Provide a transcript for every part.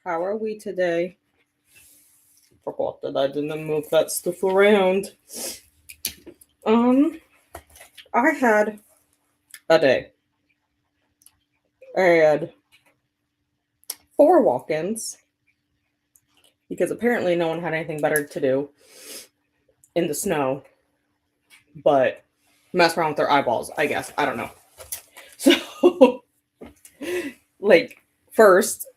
How are we today? Forgot that I didn't move that stuff around. Um, I had a day. I had 4 walk-ins because apparently no one had anything better to do in the snow but mess around with their eyeballs, I guess. I don't know. So, like, first,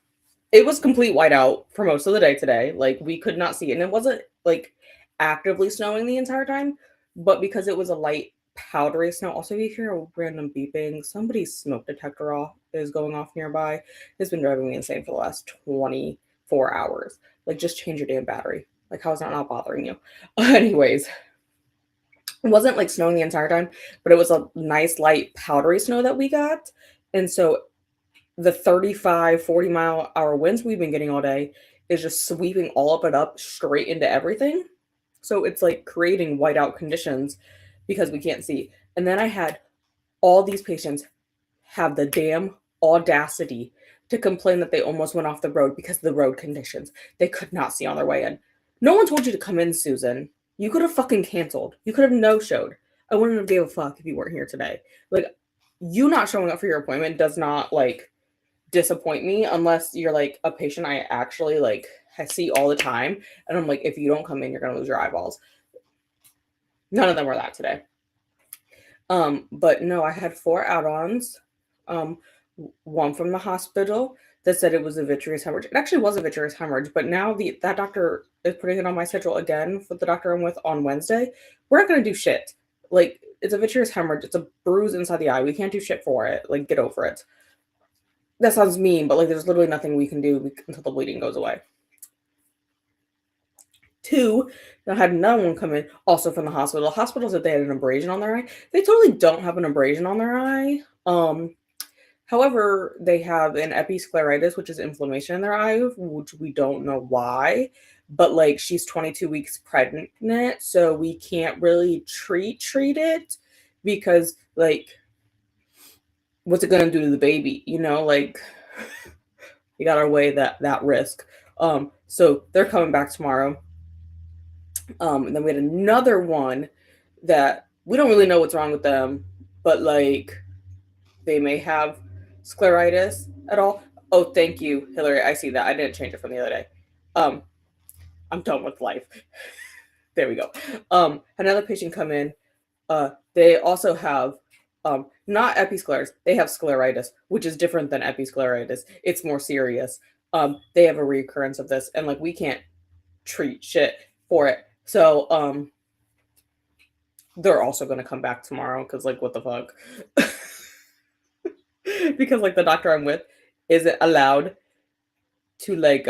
it was complete whiteout for most of the day today. Like, we could not see it. And it wasn't, like, actively snowing the entire time, but because it was a light, powdery snow. Also, you hear a random beeping. Somebody's smoke detector is going off nearby. It's been driving me insane for the last 24 hours. Like, just change your damn battery. Like, how is that not bothering you? Anyways, it wasn't like snowing the entire time, but it was a nice light powdery snow that we got. And so the 35, 40-mile-hour winds we've been getting all day is just sweeping all of it up straight into everything. So it's like creating whiteout conditions because we can't see. And then I had all these patients have the damn audacity to complain that they almost went off the road because of the road conditions. They could not see on their way in. No one told you to come in, Susan. You could have fucking canceled. You could have no-showed. I wouldn't have gave a fuck if you weren't here today. Like, you not showing up for your appointment does not, like, disappoint me unless you're, like, a patient I actually, like, I see all the time. And I'm like, if you don't come in, you're going to lose your eyeballs. None of them were that today. But no, I had 4 add-ons. One from the hospital that said it was a vitreous hemorrhage. It actually was a vitreous hemorrhage, but now that doctor is putting it on my schedule again for the doctor I'm with on Wednesday. We're not going to do shit. Like, it's a vitreous hemorrhage. It's a bruise inside the eye. We can't do shit for it. Like, get over it. That sounds mean, but, like, there's literally nothing we can do until the bleeding goes away. 2, I had another one come in, also from the hospital. The hospital said they had an abrasion on their eye. They totally don't have an abrasion on their eye. However, they have an episcleritis, which is inflammation in their eye, which we don't know why. But, like, she's 22 weeks pregnant, so we can't really treat it because, like, what's it gonna do to the baby? You know, like, we gotta weigh that risk. So they're coming back tomorrow. And then we had another one that we don't really know what's wrong with them, but, like, they may have scleritis at all. Oh, thank you, Hillary. I see that. I didn't change it from the other day. I'm done with life. There we go. Another patient come in. They also have not episcleritis. They have scleritis, which is different than episcleritis. It's more serious. They have a recurrence of this, and, like, we can't treat shit for it. So they're also going to come back tomorrow because, like, what the fuck? Because, like, the doctor I'm with isn't allowed to, like,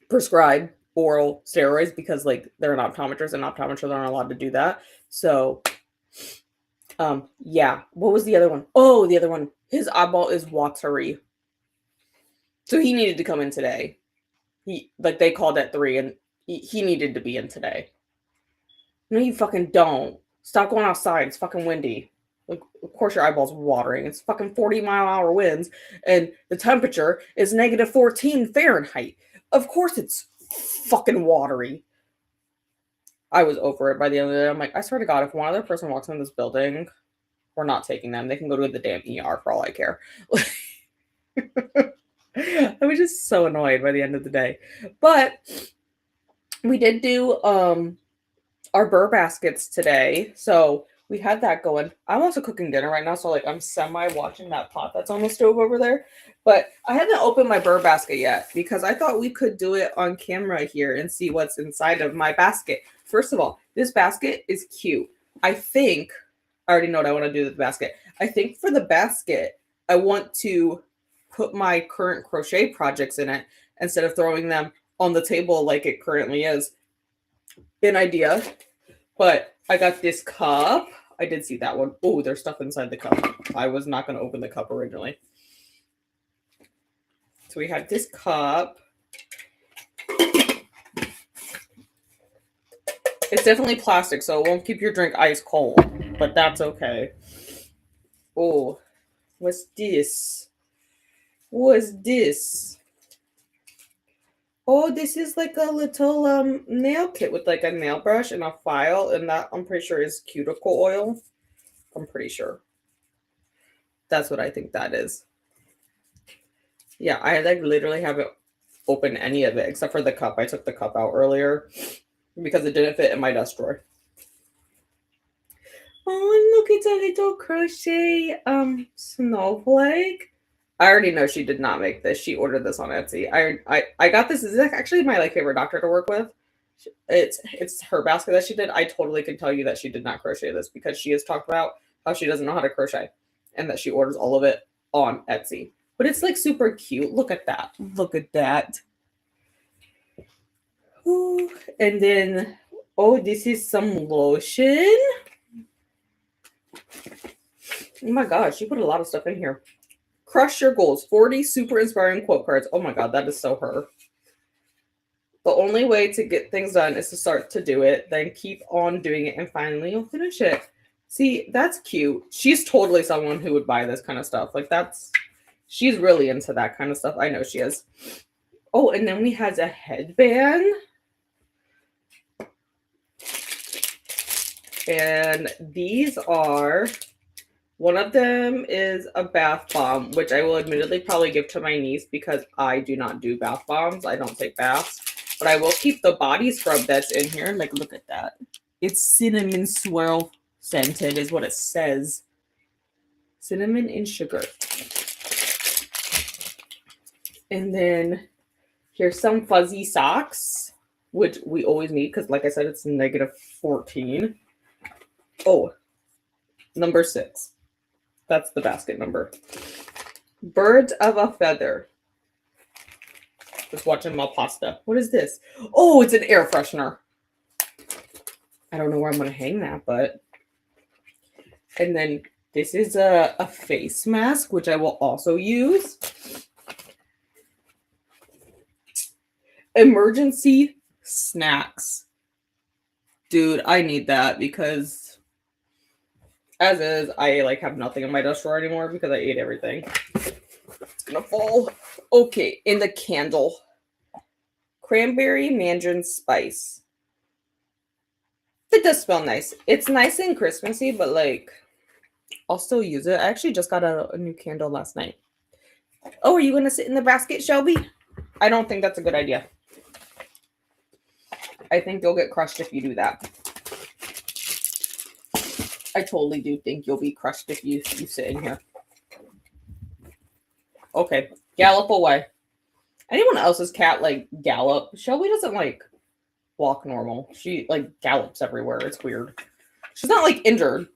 prescribe oral steroids because, like, they're an optometrist and optometrists aren't allowed to do that. So yeah. What was the other one? Oh, the other one. His eyeball is watery. So he needed to come in today. They called at 3 and he needed to be in today. No, you fucking don't. Stop going outside. It's fucking windy. Like, of course your eyeball's watering. It's fucking 40-mile-an-hour winds, and the temperature is -14 Fahrenheit. Of course it's fucking watery. I was over it by the end of the day. I'm like, I swear to God, if one other person walks in this building, we're not taking them. They can go to the damn ER for all I care. I was just so annoyed by the end of the day. But we did do our burr baskets today, so we had that going. I'm also cooking dinner right now, so, like, I'm watching that pot that's on the stove over there. But I haven't opened my burr basket yet because I thought we could do it on camera here and see what's inside of my basket. First of all, this basket is cute. I already know what I want to do with the basket. I think for the basket, I want to put my current crochet projects in it instead of throwing them on the table like it currently is. An idea. But I got this cup. I did see that one. Oh, there's stuff inside the cup. I was not going to open the cup originally. So we had this cup. It's definitely plastic, so it won't keep your drink ice cold. But that's okay. Oh, what's this? What's this? Oh, this is like a little nail kit with like a nail brush and a file, and that I'm pretty sure is cuticle oil. I'm pretty sure. That's what I think that is. Yeah, I like literally haven't opened any of it except for the cup. I took the cup out earlier because it didn't fit in my desk drawer. Oh, look, it's a little crochet snowflake. I already know she did not make this. She ordered this on Etsy. I got this. This is actually my like favorite doctor to work with. It's her basket that she did. I totally can tell you that she did not crochet this because she has talked about how she doesn't know how to crochet and that she orders all of it on Etsy. But it's like super cute. Look at that. Look at that. Ooh. And then, oh, this is some lotion. Oh my gosh, she put a lot of stuff in here. Crush your goals. 40 super inspiring quote cards. Oh my god, that is so her. The only way to get things done is to start to do it, then keep on doing it, and finally you'll finish it. See, that's cute. She's totally someone who would buy this kind of stuff. Like she's really into that kind of stuff. I know she is. Oh, and then we had a headband. And these are, one of them is a bath bomb, which I will admittedly probably give to my niece because I do not do bath bombs. I don't take baths. But I will keep the body scrub that's in here. Like, look at that. It's cinnamon swirl scented is what it says. Cinnamon and sugar. And then here's some fuzzy socks, which we always need because, like I said, it's -14. Oh, number 6. That's the basket number. Birds of a feather. Just watching my pasta. What is this? Oh, it's an air freshener. I don't know where I'm going to hang that, but. And then this is a face mask, which I will also use. Emergency snacks. Dude, I need that because as is, I like have nothing in my desk drawer anymore because I ate everything. It's gonna fall. Okay, in the candle. Cranberry mandarin spice. It does smell nice. It's nice and Christmassy, but like I'll still use it. I actually just got a new candle last night. Oh, are you gonna sit in the basket, Shelby? I don't think that's a good idea. I think you'll get crushed if you do that. I totally do think you'll be crushed if you sit in here. Okay, gallop away. Anyone else's cat like gallop? Shelby doesn't like walk normal. She like gallops everywhere. It's weird. She's not like injured.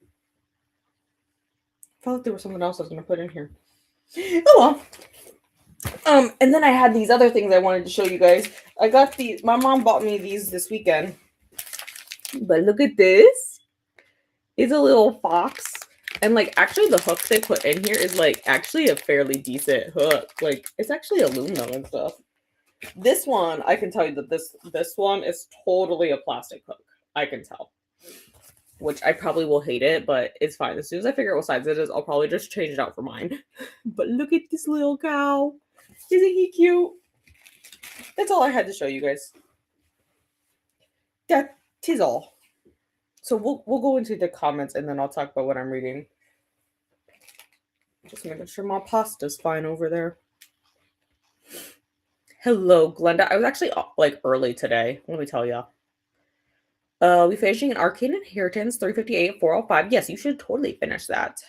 I felt like there was something else I was gonna put in here. Oh well. And then I had these other things I wanted to show you guys. I got these. My mom bought me these this weekend. But look at this. It's a little fox. And like actually the hook they put in here is like actually a fairly decent hook. Like it's actually aluminum and stuff. This one, I can tell you that this one is totally a plastic hook. I can tell. Which I probably will hate it, but it's fine. As soon as I figure out what size it is, I'll probably just change it out for mine. But look at this little cow. Isn't he cute? That's all I had to show you guys. That is all. So we'll go into the comments and then I'll talk about what I'm reading. Just making sure my pasta's fine over there. Hello, Glenda. I was actually like early today. Let me tell you. We finishing an Arcane Inheritance 358 405. Yes, you should totally finish that.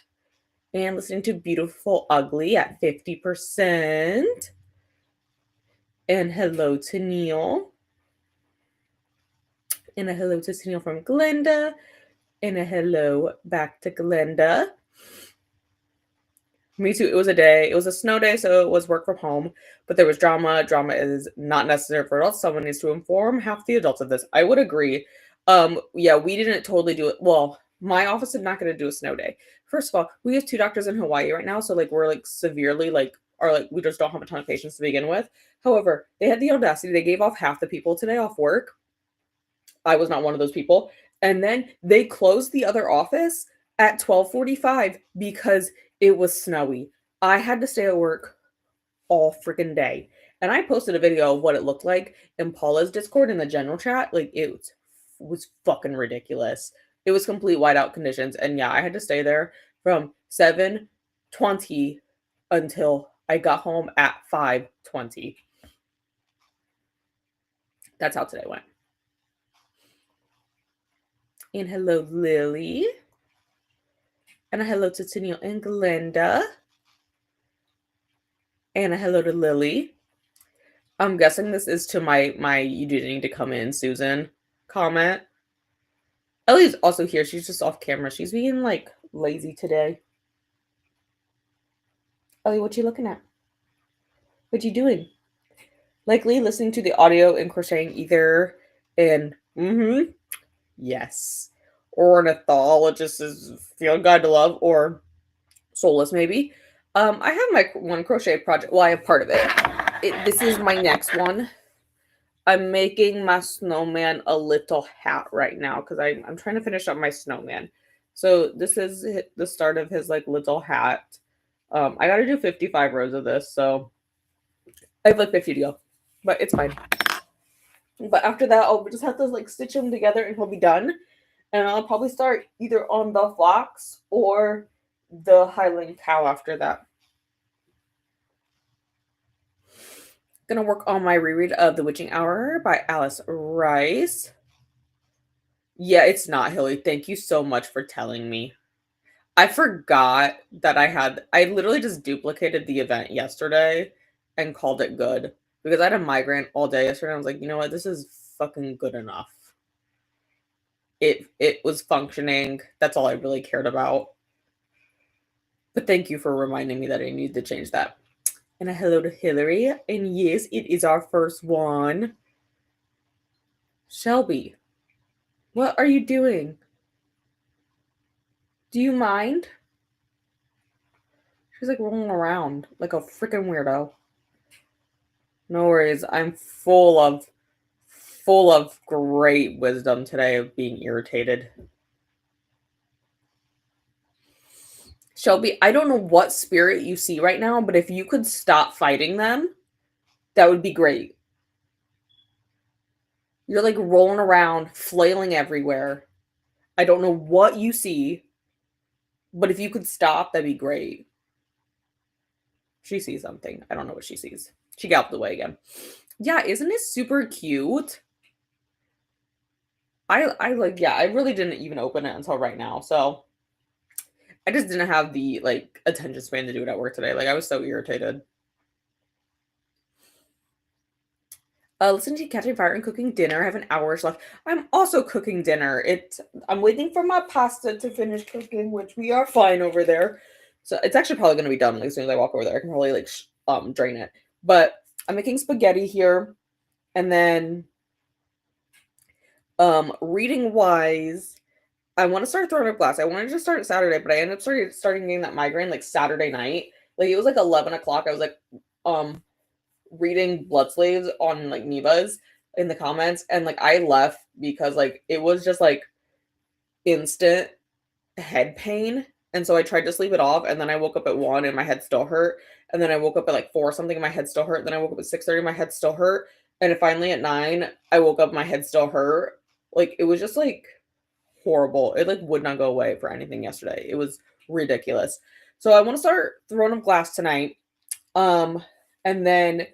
And listening to Beautiful Ugly at 50%. And hello to Neil. And a hello to Neil from Glenda. And a hello back to Glenda. Me too. It was a snow day, so it was work from home. But there was drama. Drama is not necessary for adults. Someone needs to inform half the adults of this. I would agree. Yeah, we didn't totally do it. Well, my office is not going to do a snow day. First of all, we have 2 doctors in Hawaii right now, so like we're like severely like we just don't have a ton of patients to begin with. However, they had the audacity. They gave off half the people today off work. I was not one of those people. And then they closed the other office at 12:45 because it was snowy. I had to stay at work all freaking day. And I posted a video of what it looked like in Paula's Discord in the general chat. Like, it was fucking ridiculous. It was complete whiteout conditions. And yeah, I had to stay there from 7:20 until I got home at 5:20. That's how today went. And hello, Lily. And a hello to Tennille and Glenda. And a hello to Lily. I'm guessing this is to my you do need to come in, Susan comment. Ellie's also here. She's just off camera. She's being like lazy today. Ellie, what you looking at? What you doing? Likely listening to the audio and crocheting either in yes, Ornithologist's Field Guide to Love, or Soulless maybe. I have my one crochet project. Well, I have part of it. This is my next one. I'm making my snowman a little hat right now because I'm trying to finish up my snowman. So this is the start of his like little hat. I got to do 55 rows of this, so I have like 50 to go, but it's fine. But after that, I'll just have to like stitch them together and he'll be done. And I'll probably start either on the fox or the Highland cow after that. Gonna work on my reread of The Witching Hour by Alice Rice. Yeah, it's not, Hilly. Thank you so much for telling me. I forgot that I literally just duplicated the event yesterday and called it good because I had a migraine all day yesterday. I was like, you know what? This is fucking good enough. It was functioning. That's all I really cared about. But thank you for reminding me that I need to change that. And a hello to Hillary. And yes, it is our first one. Shelby, what are you doing? Do you mind? She's like rolling around like a freaking weirdo. No worries. I'm full of great wisdom today of being irritated. Shelby, I don't know what spirit you see right now, but if you could stop fighting them, that would be great. You're like rolling around, flailing everywhere. I don't know what you see, but if you could stop, that'd be great. She sees something. I don't know what she sees. She galloped away again. Yeah, isn't it super cute? I like, yeah, I really didn't even open it until right now. So I just didn't have the like attention span to do it at work today. Like I was so irritated. Listening to Catching Fire and cooking dinner. I have an hour left. I'm also cooking dinner. I'm waiting for my pasta to finish cooking, which we are fine over there. So it's actually probably going to be done like, as soon as I walk over there. I can probably like drain it. But I'm making spaghetti here, and then reading wise, I want to start throwing up glass. I wanted to start Saturday, but I ended up starting getting that migraine like Saturday night. Like it was like 11 o'clock. I was like reading Blood Slaves on like Neva's in the comments, and like I left because like it was just like instant head pain, and so I tried to sleep it off, and then I woke up at 1 and my head still hurt, and then I woke up at like 4 something and my head still hurt, then I woke up at 6:30 my head still hurt, and finally at 9 I woke up my head still hurt. Like it was just like horrible. It like would not go away for anything yesterday. It was ridiculous. So I want to start throwing up glass tonight. And then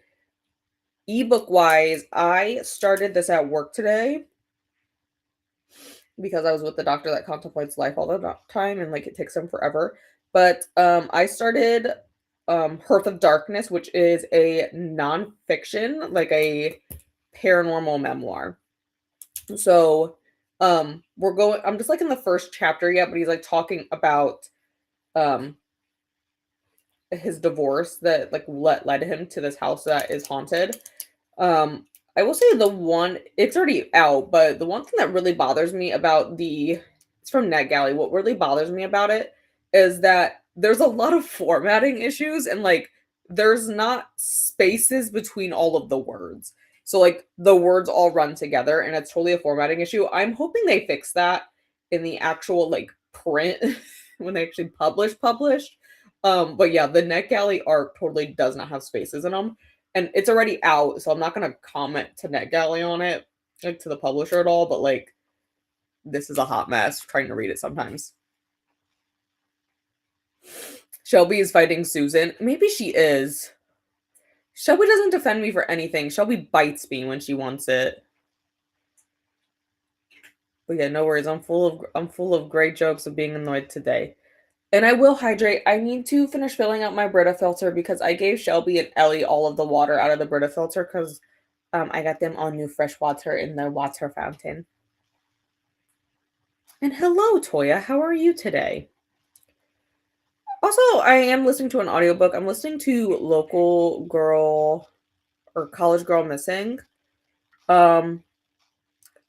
ebook wise, I started this at work today because I was with the doctor that contemplates life all the time and like it takes him forever. But I started Hearth of Darkness, which is a nonfiction, like a paranormal memoir. So I'm just like in the first chapter yet, but he's like talking about his divorce that like led him to this house that is haunted. I will say it's already out, but the one thing that really bothers me about it's from NetGalley. What really bothers me about it is that there's a lot of formatting issues and like there's not spaces between all of the words. So like the words all run together and it's totally a formatting issue. I'm hoping they fix that in the actual like print when they actually published. But yeah, the NetGalley art totally does not have spaces in them. and it's already out, so I'm not gonna comment to NetGalley on it, like to the publisher at all, but like this is a hot mess trying to read it sometimes. Shelby is fighting Susan. Maybe she is. Shelby doesn't defend me for anything. Shelby bites me when she wants it. But yeah, no worries. I'm full of great jokes of being annoyed today. And I will hydrate. I need to finish filling out my Brita filter because I gave Shelby and Ellie all of the water out of the Brita filter because I got them all new fresh water in the water fountain. And hello, Toya. How are you today? Also, I am listening to an audiobook. I'm listening to Local Girl or College Girl Missing. Um,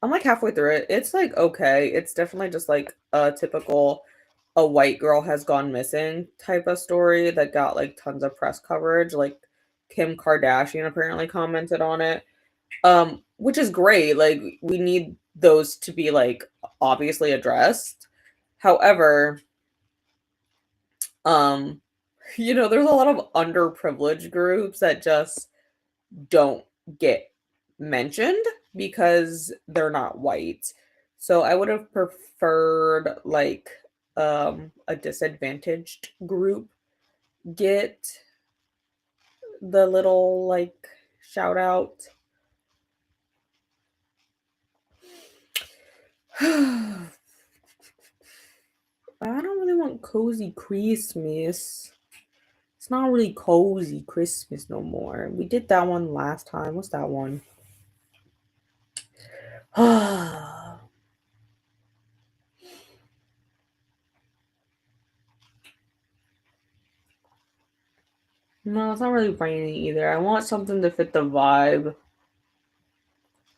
I'm like halfway through it. It's like okay. It's definitely just like a typical a white girl has gone missing type of story that got like tons of press coverage. Like Kim Kardashian apparently commented on it. Which is great. Like we need those to be like obviously addressed. However, um, there's a lot of underprivileged groups that just don't get mentioned because they're not white. So I would have preferred like a disadvantaged group get the little like shout out. I don't really want cozy Christmas. It's not really cozy Christmas no more. We did that one last time. What's that one? No, it's not really raining either. I want something to fit the vibe.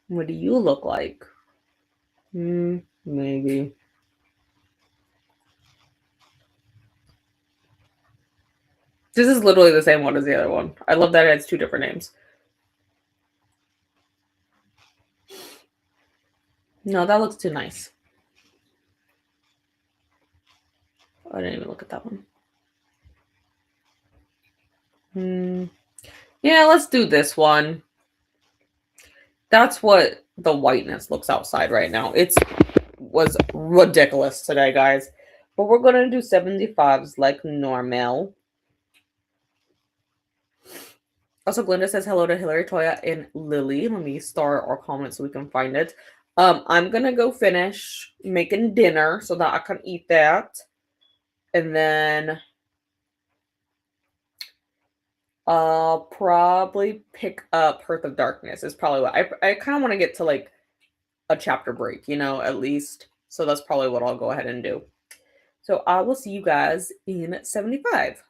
What do you look like? Maybe. This is literally the same one as the other one. I love that it has two different names. No, that looks too nice. I didn't even look at that one. Yeah, let's do this one. That's what the whiteness looks outside right now. It was ridiculous today, guys. But we're going to do 75s like normal. Also, Glinda says hello to Hillary, Toya, and Lily. Let me start our comment so we can find it. I'm going to go finish making dinner so that I can eat that. And then probably pick up Hearth of Darkness is probably what I kind of want to get to like a chapter break, at least. So that's probably what I'll go ahead and do. So I will see you guys in 75.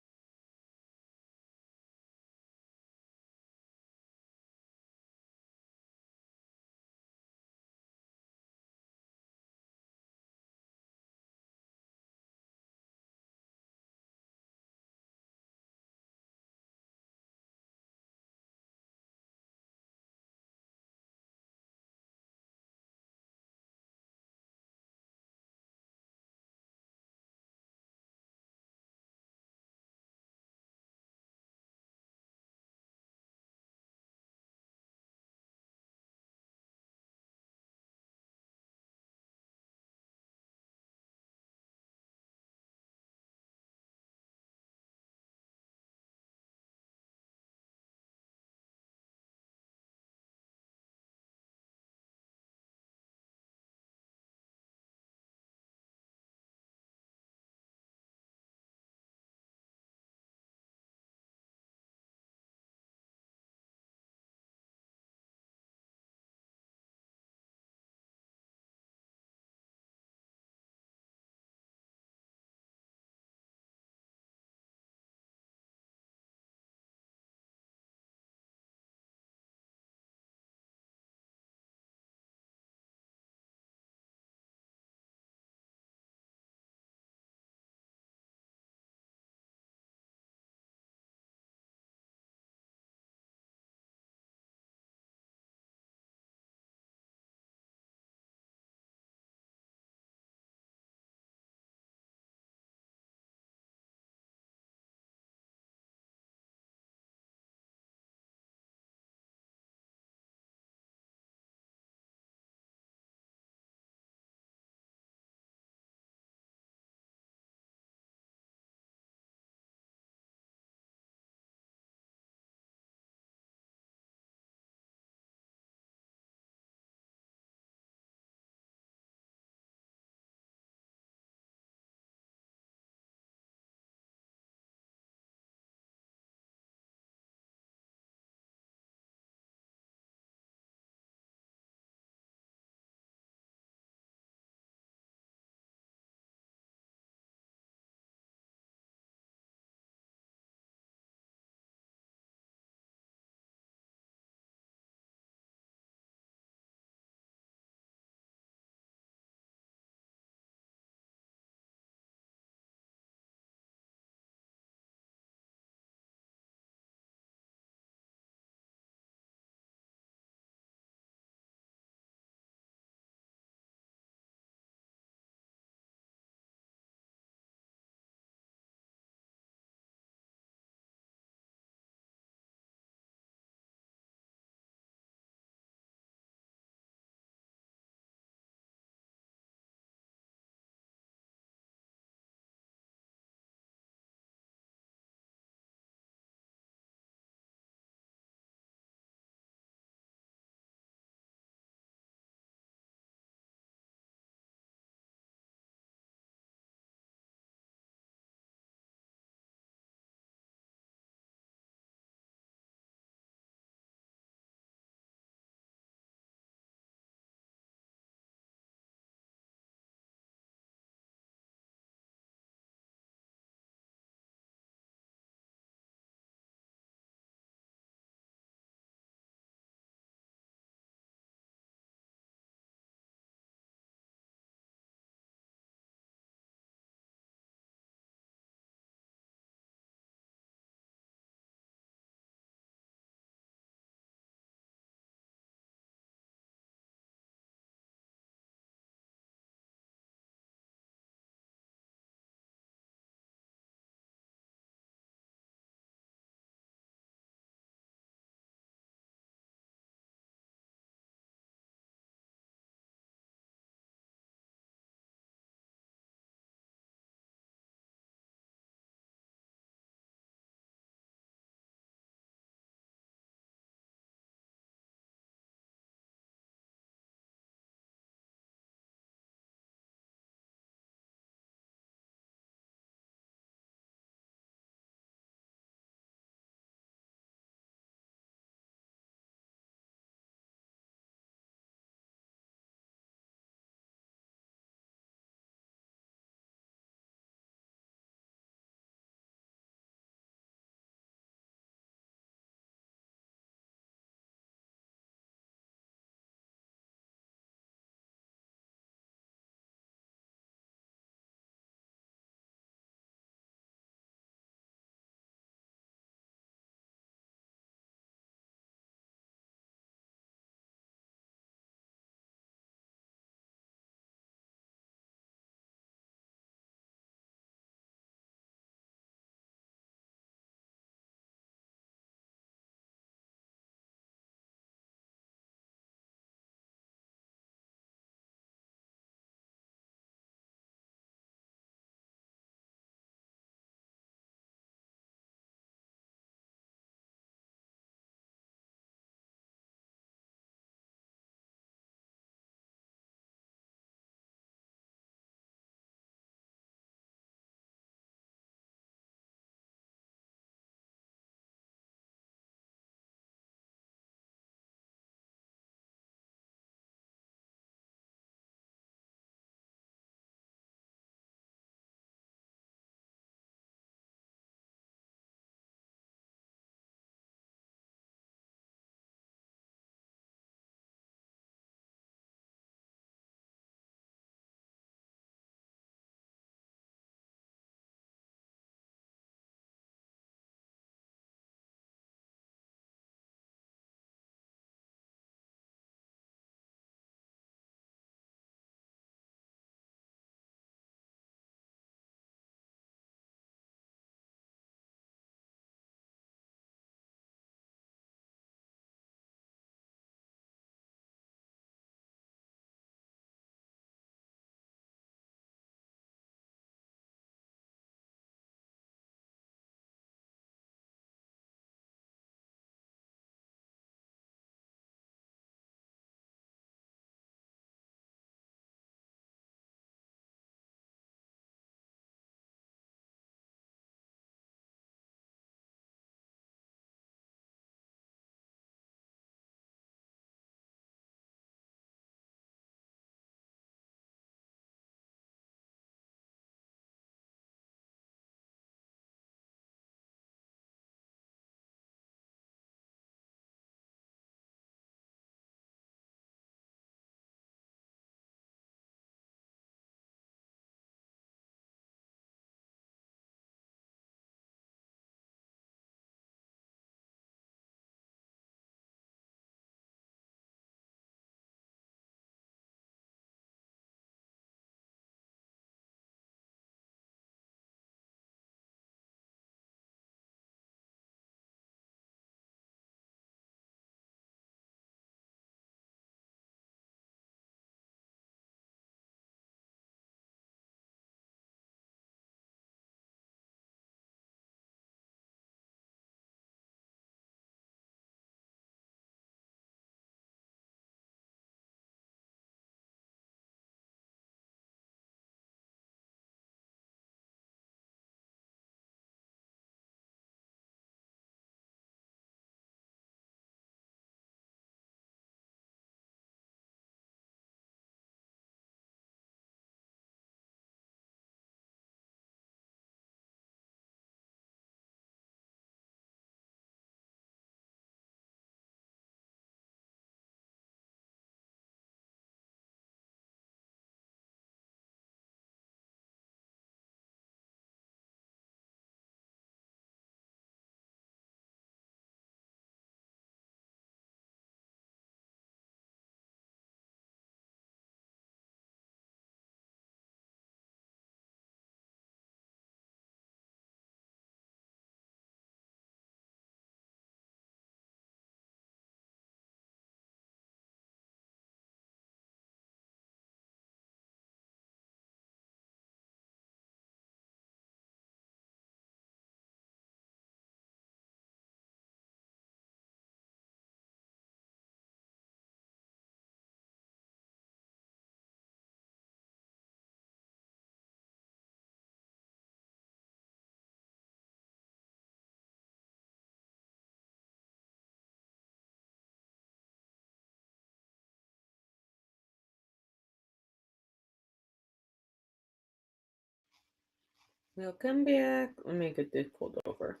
Welcome back. Let me get this pulled over.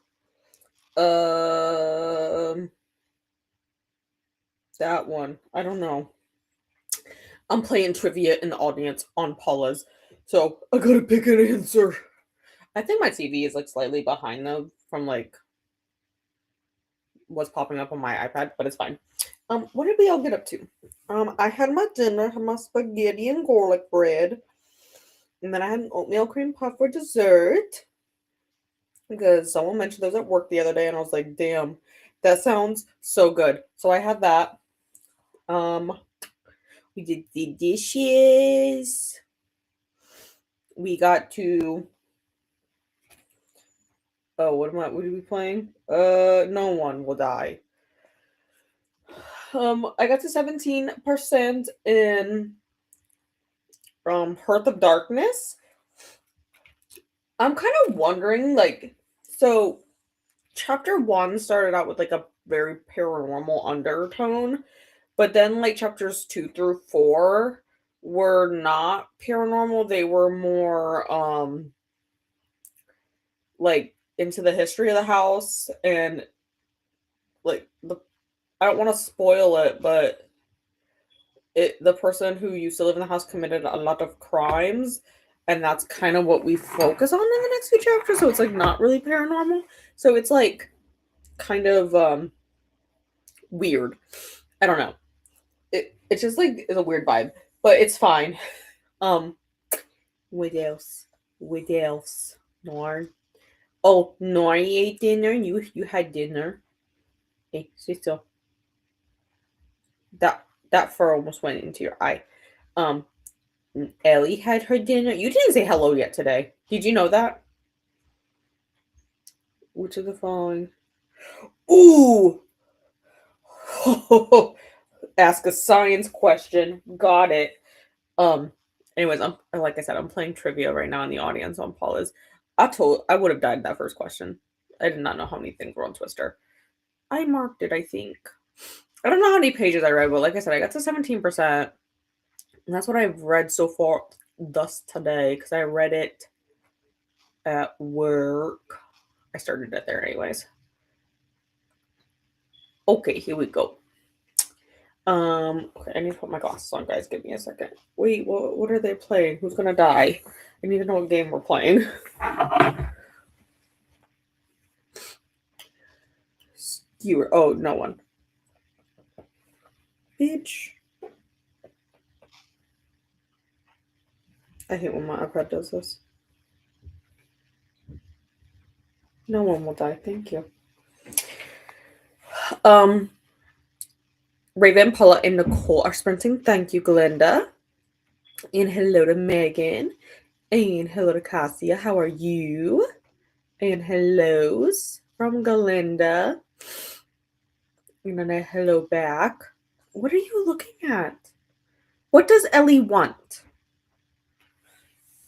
That one. I don't know. I'm playing trivia in the audience on Paula's, so I gotta pick an answer. I think my TV is like slightly behind though from like what's popping up on my iPad, but it's fine. What did we all get up to? I had my dinner, had my spaghetti and garlic bread, and then I had an oatmeal cream puff for dessert because someone mentioned those at work the other day, and I was like, damn, that sounds so good. So I had that. Um, we did the dishes. We got to. Oh, what are we playing? No one will die. I got to 17% in Hearth of Darkness. I'm kind of wondering, like, so chapter 1 started out with like a very paranormal undertone, but then like chapters 2 through 4 were not paranormal. They were more like into the history of the house and like the I don't want to spoil it, but the person who used to live in the house committed a lot of crimes, and that's kind of what we focus on in the next few chapters. So it's like not really paranormal. So it's like kind of weird. I don't know. It's just like it's a weird vibe, but it's fine. Um, what else? What else? Norn. Oh, Nori ate dinner. You had dinner. Hey, sit still. That fur almost went into your eye. Um, Ellie had her dinner. You didn't say hello yet today. Did you know that? Which of the following? Ooh! Ask a science question. Got it. Anyways, I'm like I said, I'm playing trivia right now in the audience on Paula's. I would have died that first question. I did not know how many things were on Twister. I marked it, I think. I don't know how many pages I read, but like I said, I got to 17%. And that's what I've read so far thus today, because I read it at work. I started it there anyways. Okay, here we go. Okay, I need to put my glasses on, guys. Give me a second. Wait, what are they playing? Who's gonna die? I need to know what game we're playing. Skewer. Oh, no one. Bitch. I hate when my iPad does this. No one will die. Thank you. Raven, Paula, and Nicole are sprinting. Thank you, Glinda. And hello to Megan. And hello to Cassia. How are you? And hellos from Glinda. And then a hello back. What are you looking at? What does Ellie want?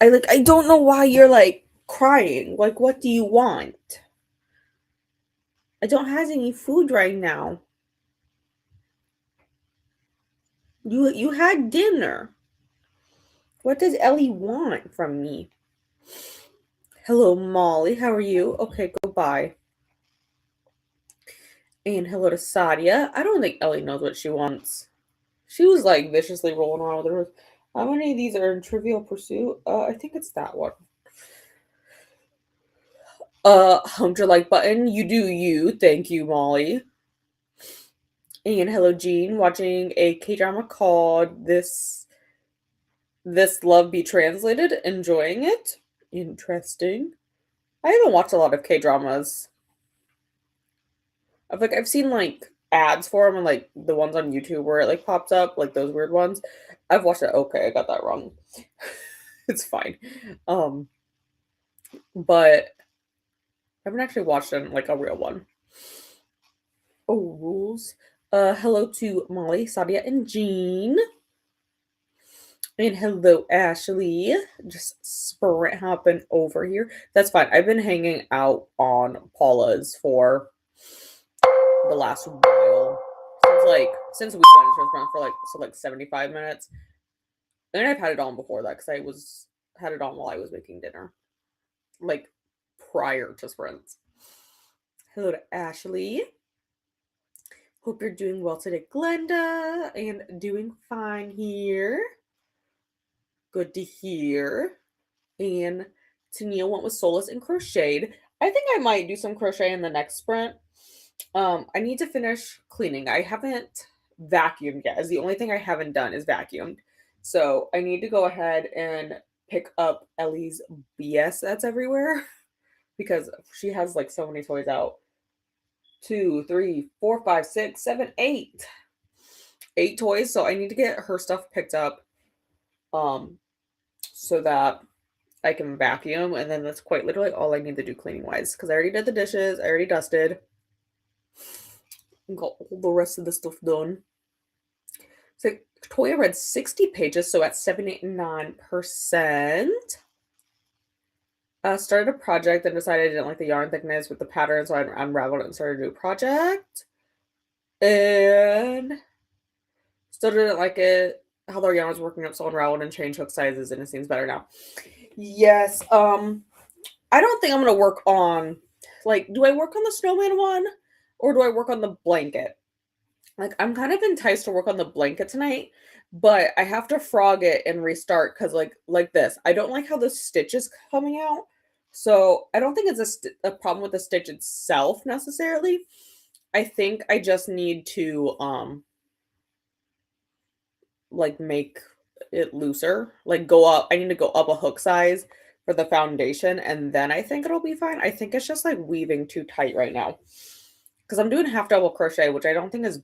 I don't know why you're like crying. Like, what do you want? I don't have any food right now. You had dinner. What does Ellie want from me? Hello, Molly. How are you? Okay, goodbye. And hello to Sadia. I don't think Ellie knows what she wants. She was like viciously rolling around with her. How many of these are in Trivial Pursuit? I think it's that one. Humped your like button. You do you. Thank you, Molly. And hello, Jean. Watching a K-drama called This Love Be Translated. Enjoying it. Interesting. I haven't watched a lot of K-dramas. I've seen like ads for them and like the ones on YouTube where it like pops up, like those weird ones. I've watched it. Okay, I got that wrong. It's fine. But I haven't actually watched it like a real one. Oh, rules. Hello to Molly, Sadia, and Jean. And hello, Ashley. Just sprint hopping over here. That's fine. I've been hanging out on Paula's for the last while. Since we went into restaurant for like 75 minutes. And I've had it on before that because had it on while I was making dinner. like prior to sprints. Hello to Ashley. Hope you're doing well today, Glenda, and doing fine here. Good to hear. And Tennille went with Solus and crocheted. I think I might do some crochet in the next sprint. I need to finish cleaning. I haven't vacuumed yet. Is the only thing I haven't done is vacuumed. So I need to go ahead and pick up Ellie's BS that's everywhere because she has like so many toys out. 2, 3, 4, 5, 6, 7, 8. 8 toys. So I need to get her stuff picked up so that I can vacuum, and then that's quite literally all I need to do cleaning wise because I already did the dishes, I already dusted. Got all the rest of the stuff done. So Toya read 60 pages, so at 79%. Started a project and decided I didn't like the yarn thickness with the pattern, so I unraveled it and started a new project. And still didn't like it. How the yarn was working up, so unraveled and changed hook sizes, and it seems better now. Yes. I don't think I'm gonna work on, like, do I work on the snowman one or do I work on the blanket? Like, I'm kind of enticed to work on the blanket tonight, but I have to frog it and restart because, like this, I don't like how the stitch is coming out. So I don't think it's a problem with the stitch itself necessarily. I think I just need to like make it looser, like go up. I need to go up a hook size for the foundation, and then I think it'll be fine. I think it's just like weaving too tight right now because I'm doing half double crochet, which I don't think is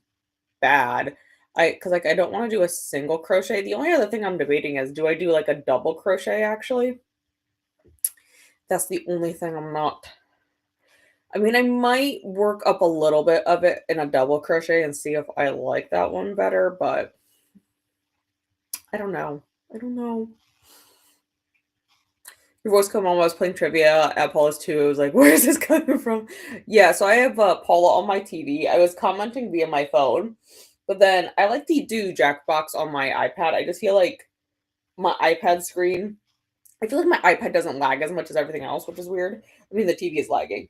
bad. Because like I don't want to do a single crochet. The only other thing I'm debating is, do I do like a double crochet actually? That's the only thing I'm not. I mean, I might work up a little bit of it in a double crochet and see if I like that one better, but I don't know. I don't know. Your voice come on while I was playing trivia at Paula's too. I was like, where is this coming from? Yeah, so I have Paula on my TV. I was commenting via my phone, but then I like to do Jackbox on my iPad. I just feel like my iPad screen, I feel like my iPad doesn't lag as much as everything else, which is weird. I mean, the TV is lagging.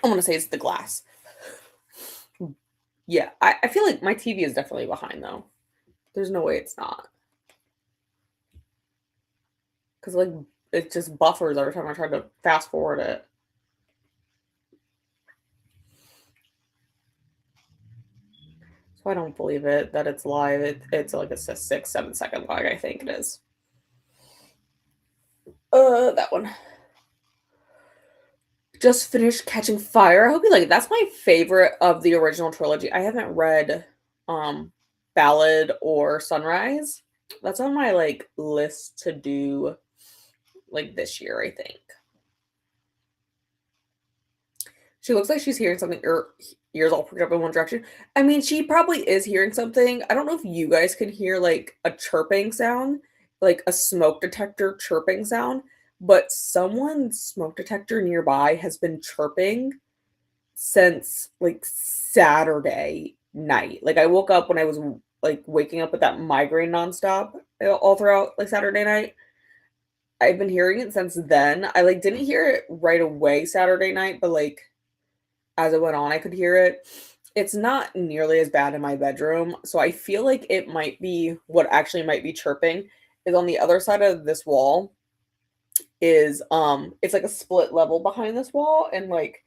I'm going to say it's the glass. Yeah, I feel like my TV is definitely behind though. There's no way it's not. Because like it just buffers every time I try to fast forward it. So I don't believe it that it's live. It's like a 6-7 second lag, I think it is. That one. Just finished Catching Fire. I hope you like it. That's my favorite of the original trilogy. I haven't read Ballad or Sunrise. That's on my like list to do like this year, I think. She looks like she's hearing something. Ears all perked up in one direction. I mean, she probably is hearing something. I don't know if you guys can hear like a chirping sound, like a smoke detector chirping sound, but someone's smoke detector nearby has been chirping since like Saturday night. Like I woke up when I was like waking up with that migraine nonstop all throughout like Saturday night. I've been hearing it since then. I like didn't hear it right away Saturday night, but like as it went on, I could hear it. It's not nearly as bad in my bedroom. So I feel like it might be what actually might be chirping is on the other side of this wall is it's like a split level behind this wall, and like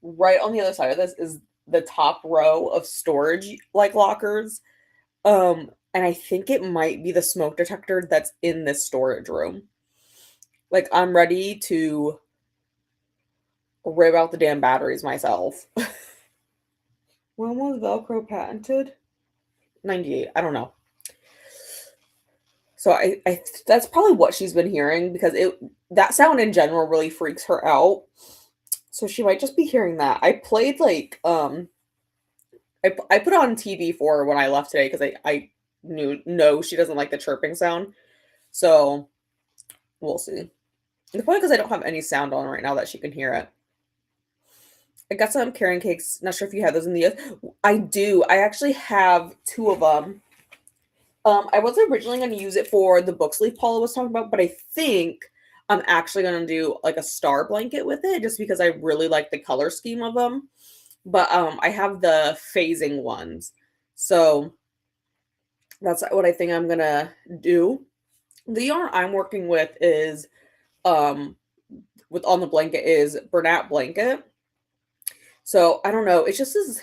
right on the other side of this is the top row of storage like lockers. And I think it might be the smoke detector that's in this storage room. Like I'm ready to rip out the damn batteries myself. When was Velcro patented? 98. I don't know. So I that's probably what she's been hearing because that sound in general really freaks her out. So she might just be hearing that. I played like I put on TV for her when I left today because I no she doesn't like the chirping sound. So we'll see. The point because I don't have any sound on right now that she can hear it. I got some carrot cakes. Not sure if you have those in the. I do. I actually have 2 of them. I was originally going to use it for the book sleeve Paula was talking about, but I think I'm actually going to do like a star blanket with it just because I really like the color scheme of them. But I have the phasing ones. So that's what I think I'm going to do. The yarn I'm working with is um with on the blanket is Bernat blanket. So I don't know. It's just as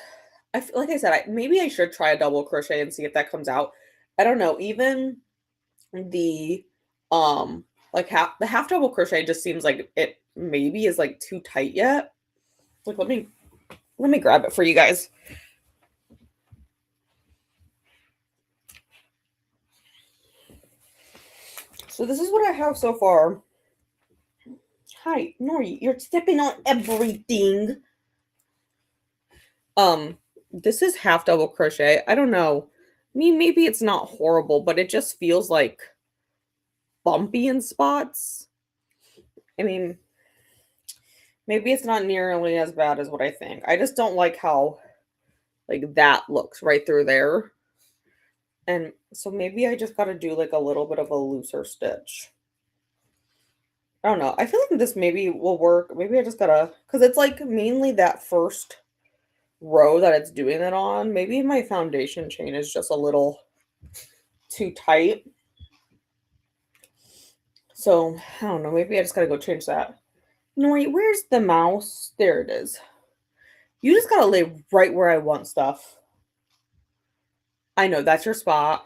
I feel like I said, maybe I should try a double crochet and see if that comes out. I don't know. Even the like half double crochet just seems like it maybe is like too tight yet. Like let me grab it for you guys. So this is what I have so far. Hi, Nori, you're stepping on everything. This is half double crochet. I don't know. I mean, maybe it's not horrible, but it just feels like bumpy in spots. I mean, maybe it's not nearly as bad as what I think. I just don't like how like that looks right through there. And so maybe I just got to do like a little bit of a looser stitch. I don't know. I feel like this maybe will work. Maybe I just gotta, because it's like mainly that first row that it's doing it on. Maybe my foundation chain is just a little too tight. So I don't know. Maybe I just gotta go change that. Nori, where's the mouse? There it is. You just gotta lay right where I want stuff. I know that's your spot.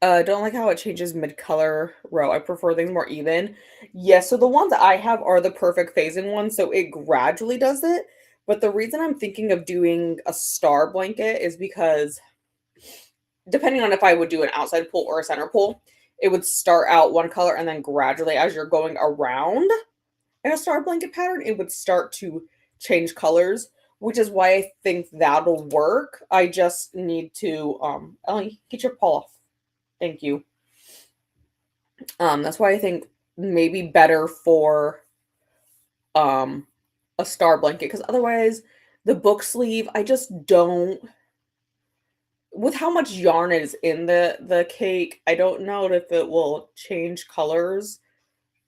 Don't like how it changes mid-color row. I prefer things more even. Yes, so the ones I have are the perfect phasing ones, so it gradually does it. But the reason I'm thinking of doing a star blanket is because depending on if I would do an outside pull or a center pull, it would start out one color and then gradually as you're going around in a star blanket pattern, it would start to change colors, which is why I think that'll work. I just need to Ellie, get your paw off. Thank you. That's why I think maybe better for um a star blanket because otherwise the book sleeve I just don't with how much yarn is in the cake, I don't know if it will change colors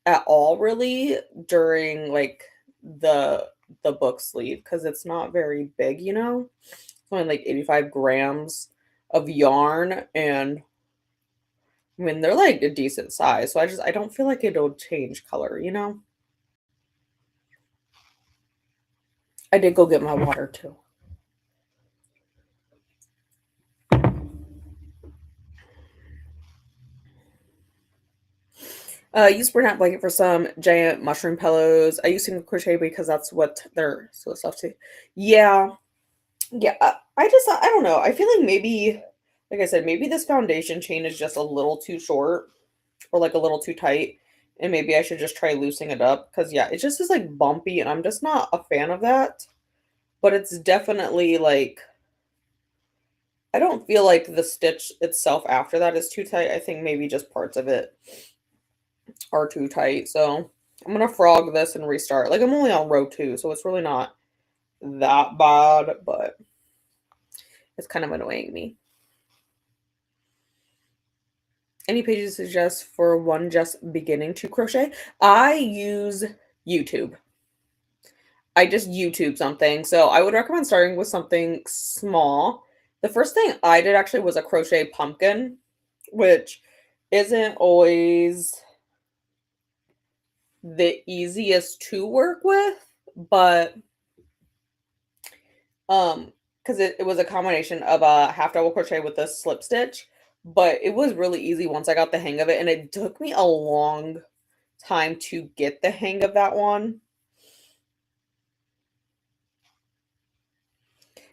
at all really during like the the book sleeve because it's not very big, you know? It's only like 85 grams of yarn and I mean they're like a decent size, so I don't feel like it'll change color, you know? I did go get my water too. Use burlap blanket for some giant mushroom pillows. I use single crochet because that's what they're so soft to. Yeah, yeah. I don't know. I feel like maybe, like I said, maybe this foundation chain is just a little too short or like a little too tight, and maybe I should just try loosening it up because yeah, it just is like bumpy, and I'm just not a fan of that. But it's definitely like I don't feel like the stitch itself after that is too tight. I think maybe just parts of it are too tight. So I'm gonna frog this and restart. Like I'm only on row 2, so it's really not that bad, but it's kind of annoying me. Any pages suggest for one just beginning to crochet? I use YouTube. I just YouTube something. So I would recommend starting with something small. The first thing I did actually was a crochet pumpkin, which isn't always the easiest to work with, but because it was a combination of a half double crochet with a slip stitch, but it was really easy once I got the hang of it, and it took me a long time to get the hang of that one.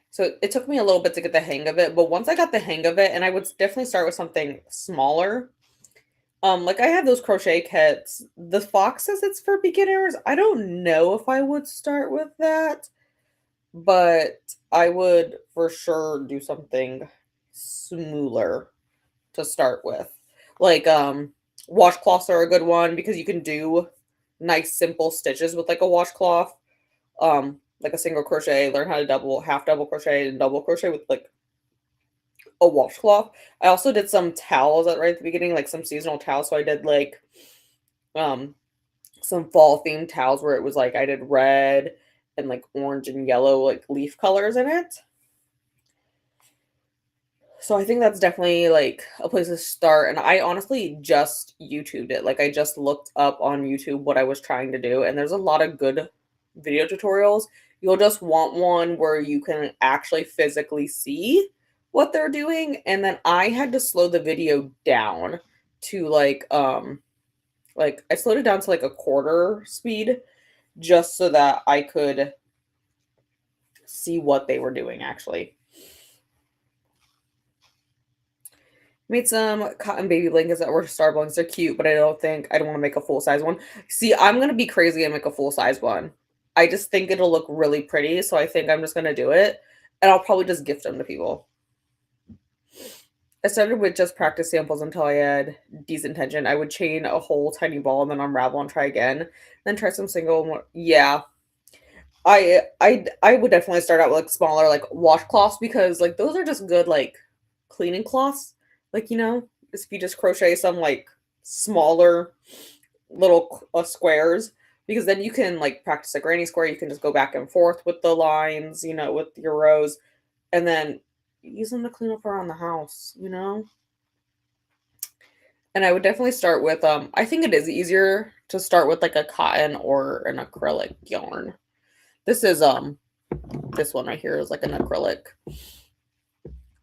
So it took me a little bit to get the hang of it, but once I got the hang of it, and I would definitely start with something smaller. Like I have those crochet kits. The Fox says it's for beginners. I don't know if I would start with that, but I would for sure do something smaller to start with. Like washcloths are a good one because you can do nice simple stitches with like a washcloth. Like a single crochet, learn how to double half double crochet and double crochet with like a washcloth. I also did some towels at right at the beginning, like some seasonal towels. So I did like um some fall themed towels where it was like I did red and like orange and yellow like leaf colors in it. So I think that's definitely like a place to start. And I honestly just YouTubed it. Like I just looked up on YouTube what I was trying to do. And there's a lot of good video tutorials. You'll just want one where you can actually physically see what they're doing. And then I had to slow the video down to like I slowed it down to like a quarter speed just so that I could see what they were doing actually. Made some cotton baby blankets that were star blankets. They're cute, but I don't want to make a full size one. See, I'm gonna be crazy and make a full size one. I just think it'll look really pretty, so I think I'm just gonna do it, and I'll probably just gift them to people. I started with just practice samples until I had decent tension. I would chain a whole tiny ball and then unravel and try again. Then try some single more. Yeah, I would definitely start out with like smaller like washcloths because like those are just good like cleaning cloths. Like if you just crochet some like smaller little squares because then you can like practice a granny square. You can just go back and forth with the lines, with your rows, and then use them to clean up around the house. And I would definitely start with I think it is easier to start with like a cotton or an acrylic yarn. This is this one right here is like an acrylic.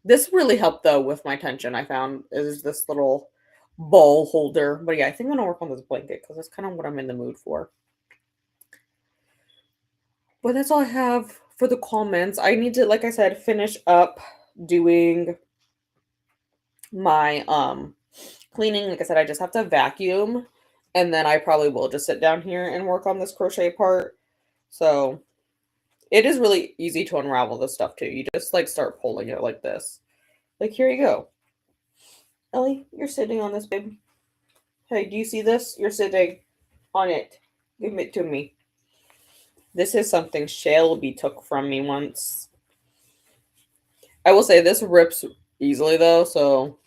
This really helped though with my tension. I found is this little bowl holder. But yeah, I think I'm gonna work on this blanket because that's kind of what I'm in the mood for. But that's all I have for the comments. I need to, like I said, finish up doing my cleaning. Like I said, I just have to vacuum and then I probably will just sit down here and work on this crochet part. So it is really easy to unravel this stuff too. You just like start pulling it like this. Like here you go. Ellie, you're sitting on this, babe. Hey, do you see this? You're sitting on it. Give it to me. This is something Shelby took from me once. I will say this rips easily though, so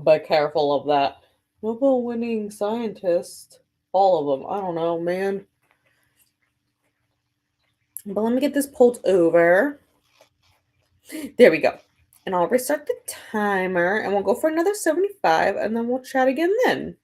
be careful of that. Nobel winning scientist. All of them. I don't know, man. But let me get this pulled over. There we go. And I'll restart the timer and we'll go for another 75 and then we'll chat again then.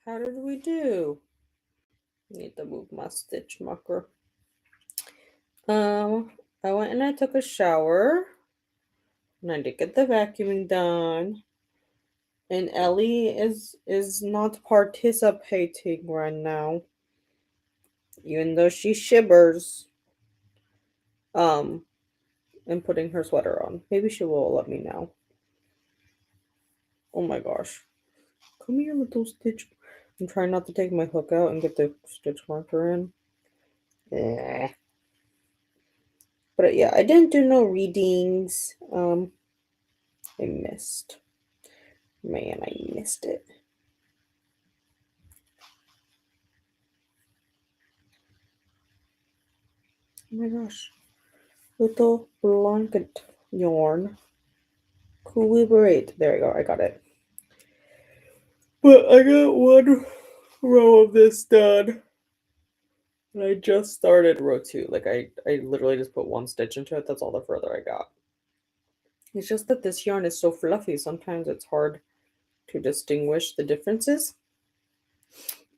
How did we do? Need to move my stitch marker. I went and I took a shower. And I did get the vacuuming done. And Ellie is not participating right now. Even though she shivers. And putting her sweater on. Maybe she will let me now. Oh my gosh. Come here, little stitch. I'm trying not to take my hook out and get the stitch marker in. Yeah. But yeah, I didn't do no readings. I missed. Man, I missed it. Oh my gosh. Little blanket yarn. Collaborate. There we go, I got it. But I got one row of this done. And I just started row 2. Like I literally just put one stitch into it. That's all the further I got. It's just that this yarn is so fluffy, sometimes it's hard to distinguish the differences.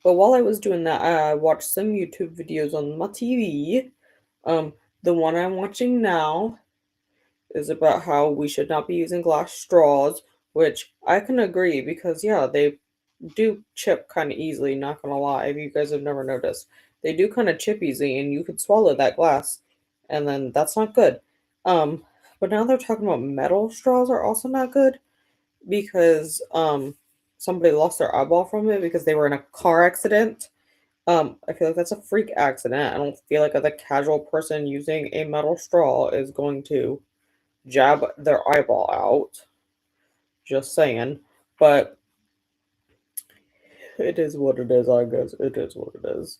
But while I was doing that, I watched some YouTube videos on my TV. The one I'm watching now is about how we should not be using glass straws, which I can agree because, yeah, they do chip kind of easily, not gonna lie. If you guys have never noticed, they do kind of chip easy and you could swallow that glass, and then that's not good. But now they're talking about metal straws are also not good because somebody lost their eyeball from it because they were in a car accident. I feel like that's a freak accident. I don't feel like a casual person using a metal straw is going to jab their eyeball out. Just saying. But it is what it is, I guess. It is what it is.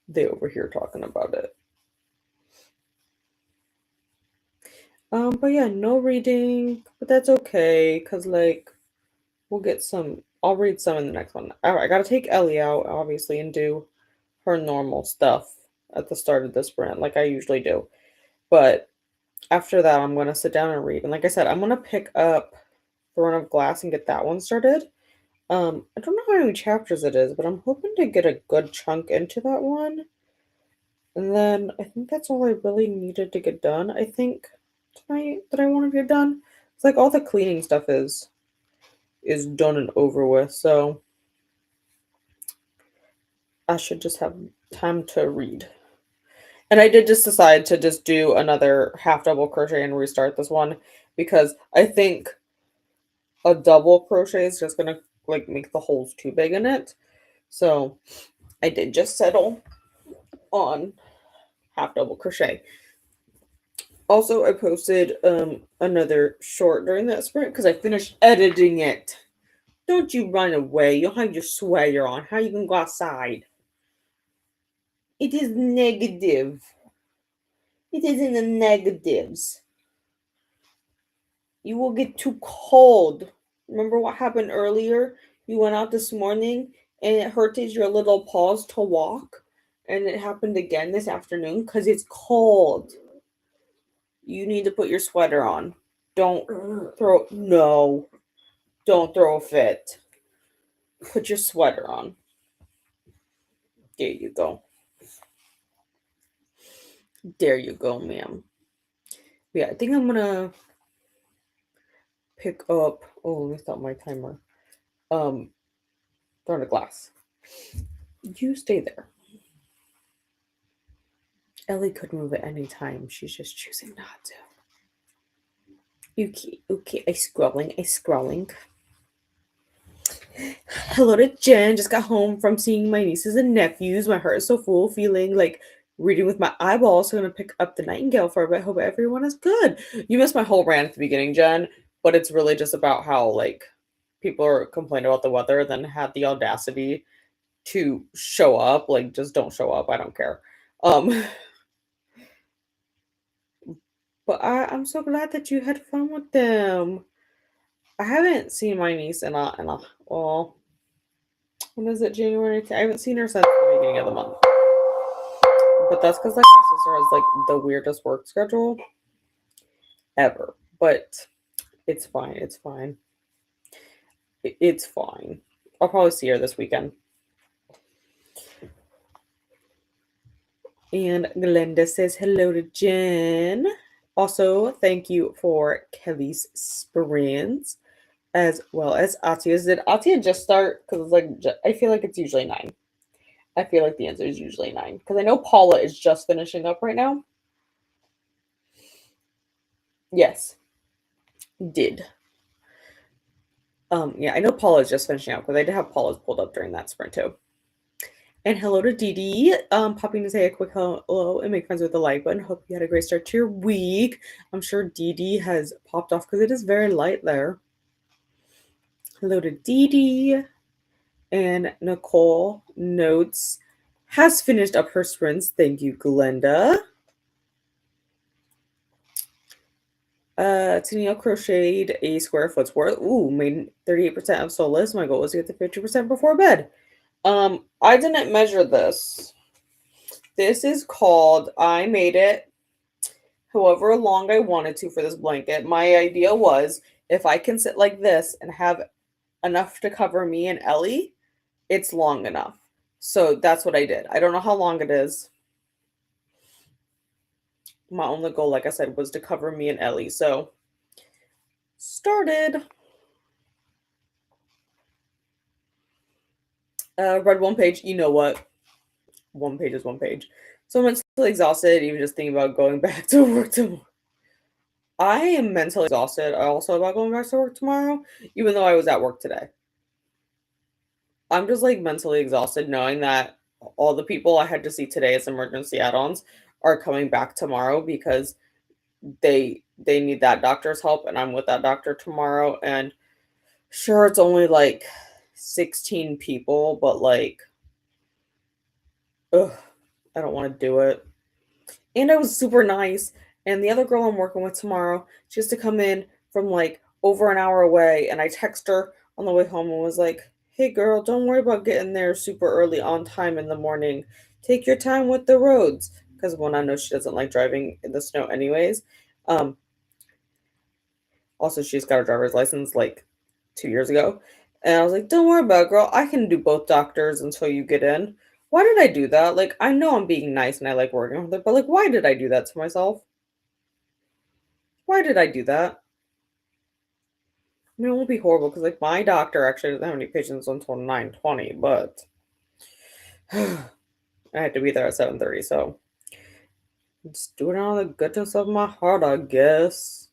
They over here talking about it. But yeah, no reading, but that's okay, because like we'll get some. I'll read some in the next one. I gotta take Ellie out, obviously, and do her normal stuff at the start of the sprint, like I usually do. But after that, I'm gonna sit down and read. And like I said, I'm gonna pick up Throne of Glass and get that one started. I don't know how many chapters it is, but I'm hoping to get a good chunk into that one. And then I think that's all I really needed to get done. I think tonight that I want to get done. It's like all the cleaning stuff is done and over with, so I should just have time to read. And I did just decide to just do another half double crochet and restart this one because I think a double crochet is just gonna like make the holes too big in it. So I did just settle on half double crochet. Also, I posted another short during that sprint because I finished editing it. Don't you run away. You'll have your sweater on. How you gonna go outside? It is negative. It is in the negatives. You will get too cold. Remember what happened earlier? You went out this morning and it hurted your little paws to walk. And it happened again this afternoon because it's cold. You need to put your sweater on. Don't throw. No. Don't throw a fit. Put your sweater on. There you go. There you go, ma'am. Yeah, I think I'm gonna pick up. Oh, let me stop my timer. Throne of Glass. You stay there. Ellie could move at any time. She's just choosing not to. Okay, I scrolling. Hello to Jen. Just got home from seeing my nieces and nephews. My heart is so full, feeling like reading with my eyeballs. So I'm gonna pick up the Nightingale for a bit. Hope everyone is good. You missed my whole rant at the beginning, Jen, but it's really just about how like people are complaining about the weather, then had the audacity to show up. Like, just don't show up. I don't care. But I'm so glad that you had fun with them. I haven't seen my niece in a well, when is it? January? I haven't seen her since the beginning of the month. But that's because like my sister has like the weirdest work schedule ever. But it's fine. It's fine. It's fine. I'll probably see her this weekend. And Glenda says hello to Jen. Also, thank you for Kelly's sprints, as well as Atia's. Did Atia just start? Because like I feel like it's usually 9. I feel like the answer is usually 9. Because I know Paula is just finishing up right now. Yes. Did. Yeah, I know Paula is just finishing up because I did have Paula's pulled up during that sprint too. And hello to Dee Dee. Popping to say a quick hello and make friends with the like button. Hope you had a great start to your week. I'm sure Dee Dee has popped off because it is very light there. Hello to Dee Dee. And Nicole notes has finished up her sprints. Thank you, Glenda. Tennille crocheted a square foot's worth. Ooh, made 38% of soulless. My goal was to get to 50% before bed. I didn't measure this. This is called, I made it however long I wanted to for this blanket. My idea was if I can sit like this and have enough to cover me and Ellie, it's long enough. So that's what I did. I don't know how long it is. My only goal, like I said, was to cover me and Ellie. So started. Read one page. You know what? One page is one page. So I'm mentally exhausted, even just thinking about going back to work tomorrow. I am mentally exhausted also about going back to work tomorrow, even though I was at work today. I'm just like mentally exhausted knowing that all the people I had to see today as emergency add-ons are coming back tomorrow because they need that doctor's help and I'm with that doctor tomorrow. And sure, it's only like 16 people, but like, ugh, I don't want to do it. And I was super nice. And the other girl I'm working with tomorrow, she has to come in from like over an hour away. And I text her on the way home and was like, hey girl, don't worry about getting there super early on time in the morning. Take your time with the roads. Because one, I know she doesn't like driving in the snow anyways. Also, she's got her driver's license like 2 years ago. And I was like, don't worry about it, girl. I can do both doctors until you get in. Why did I do that? Like, I know I'm being nice and I like working with her, but like, why did I do that to myself? Why did I do that? I mean, it won't be horrible because like my doctor actually doesn't have any patients until 9:20, but I had to be there at 7:30, so just do it on the goodness of my heart, I guess.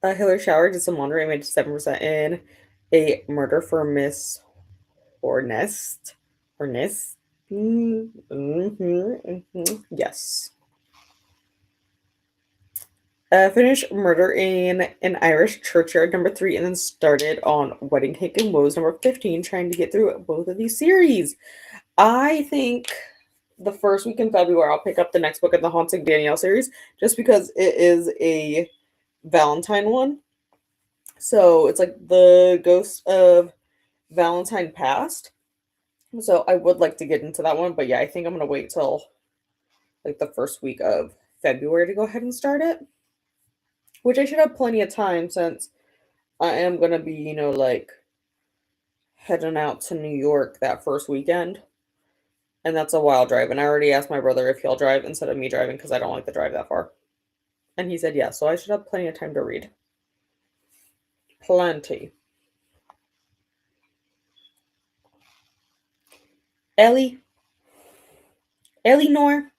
Hillary Shower did some laundry. I made 7% in a murder for Miss Hornest. Hornest? Yes. Finished Murder in an Irish Churchyard #3 and then started on Wedding Cake and Woes #15, trying to get through both of these series. I think the first week in February I'll pick up the next book in the Haunting Danielle series just because it is a Valentine one. So it's like the Ghost of Valentine Past. So I would like to get into that one, but yeah, I think I'm gonna wait till like the first week of February to go ahead and start it. Which I should have plenty of time since I am gonna be, like heading out to New York that first weekend. And that's a wild drive. And I already asked my brother if he'll drive instead of me driving because I don't like to drive that far. And he said yes, so I should have plenty of time to read. Plenty. Ellie? Eleanor?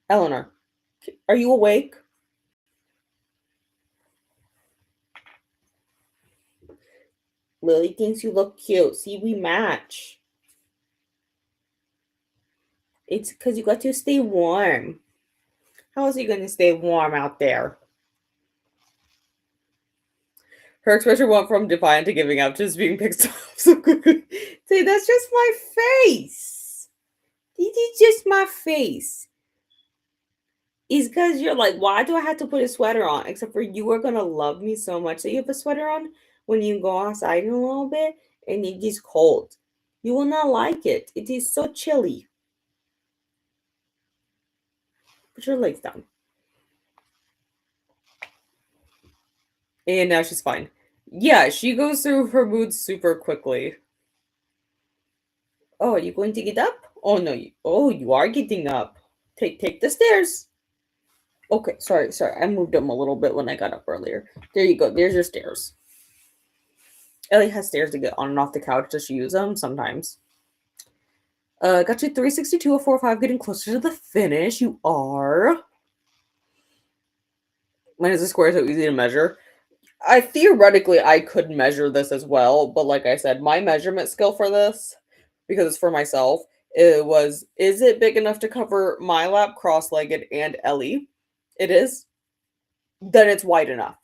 Eleanor, are you awake? Lily thinks you look cute. See, we match. It's because you got to stay warm. How is he going to stay warm out there? Her expression went from defiant to giving up to just being picked off so quickly. Say, that's just my face. This is just my face. It's because you're like, why do I have to put a sweater on? Except for you are going to love me so much that you have a sweater on when you go outside in a little bit and it is cold. You will not like it. It is so chilly. Put your legs down. And now she's fine. Yeah, she goes through her moods super quickly. Oh, are you going to get up? Oh no, you are getting up. Take the stairs. Okay, sorry. I moved them a little bit when I got up earlier. There you go. There's your stairs. Ellie has stairs to get on and off the couch. Does she use them? Sometimes. Got you 362, a 4-5, getting closer to the finish. You are. Mine is a square, so easy to measure. Theoretically I could measure this as well, but like I said, my measurement skill for this, because it's for myself, it was, is it big enough to cover my lap, cross-legged, and Ellie? It is. Then it's wide enough.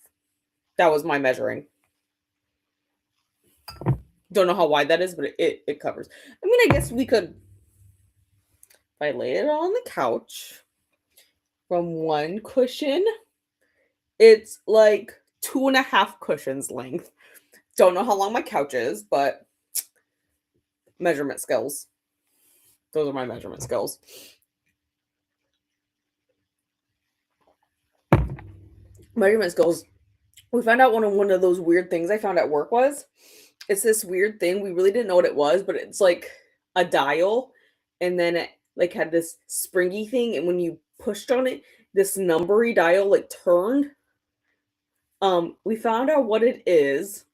That was my measuring. Don't know how wide that is, but it covers. I mean, I guess we could, if I laid it on the couch from one cushion, it's like 2.5 cushions length. Don't know how long my couch is, but measurement skills. Those are my measurement skills. Measurement skills. We found out one of those weird things I found at work was, it's this weird thing. We really didn't know what it was, but it's like a dial, and then it like had this springy thing, and when you pushed on it, this numbery dial like turned. We found out what it is.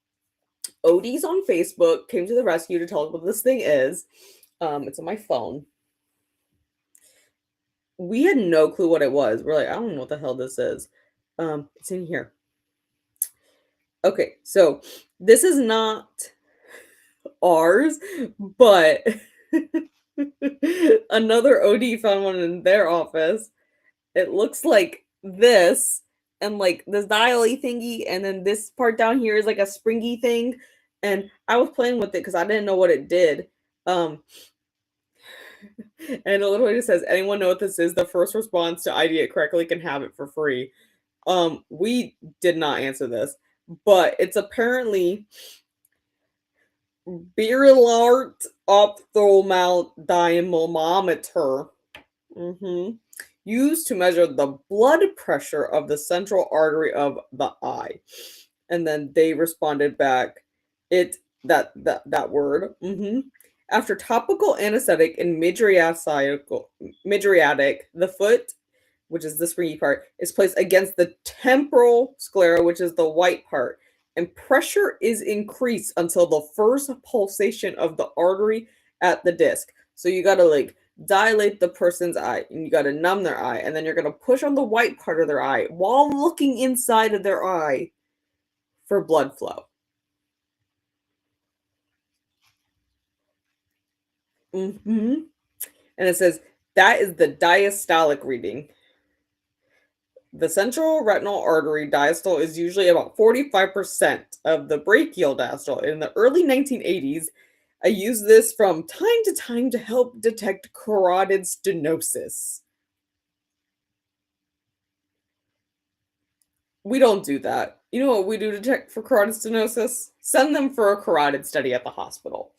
Odie's on Facebook came to the rescue to tell us what this thing is. It's on my phone. We had no clue what it was. We're like, I don't know what the hell this is. It's in here. Okay, so this is not ours, but another OD found one in their office. It looks like this, and like this dial-y thingy, and then this part down here is like a springy thing. And I was playing with it because I didn't know what it did. And it literally just says, anyone know what this is? The first response to ID it correctly can have it for free. We did not answer this, but it's apparently Beerlart ophthalmometer. Used to measure the blood pressure of the central artery of the eye. And then they responded back, that word. After topical anesthetic and mydriatic, the foot, which is the springy part, is placed against the temporal sclera, which is the white part, and pressure is increased until the first pulsation of the artery at the disc. So you gotta like dilate the person's eye, and you gotta numb their eye, and then you're gonna push on the white part of their eye while looking inside of their eye for blood flow. And it says that is the diastolic reading. The central retinal artery diastole is usually about 45% of the brachial diastole. In the early 1980s, I used this from time to time to help detect carotid stenosis. We don't do that. You know what we do to check for carotid stenosis? Send them for a carotid study at the hospital.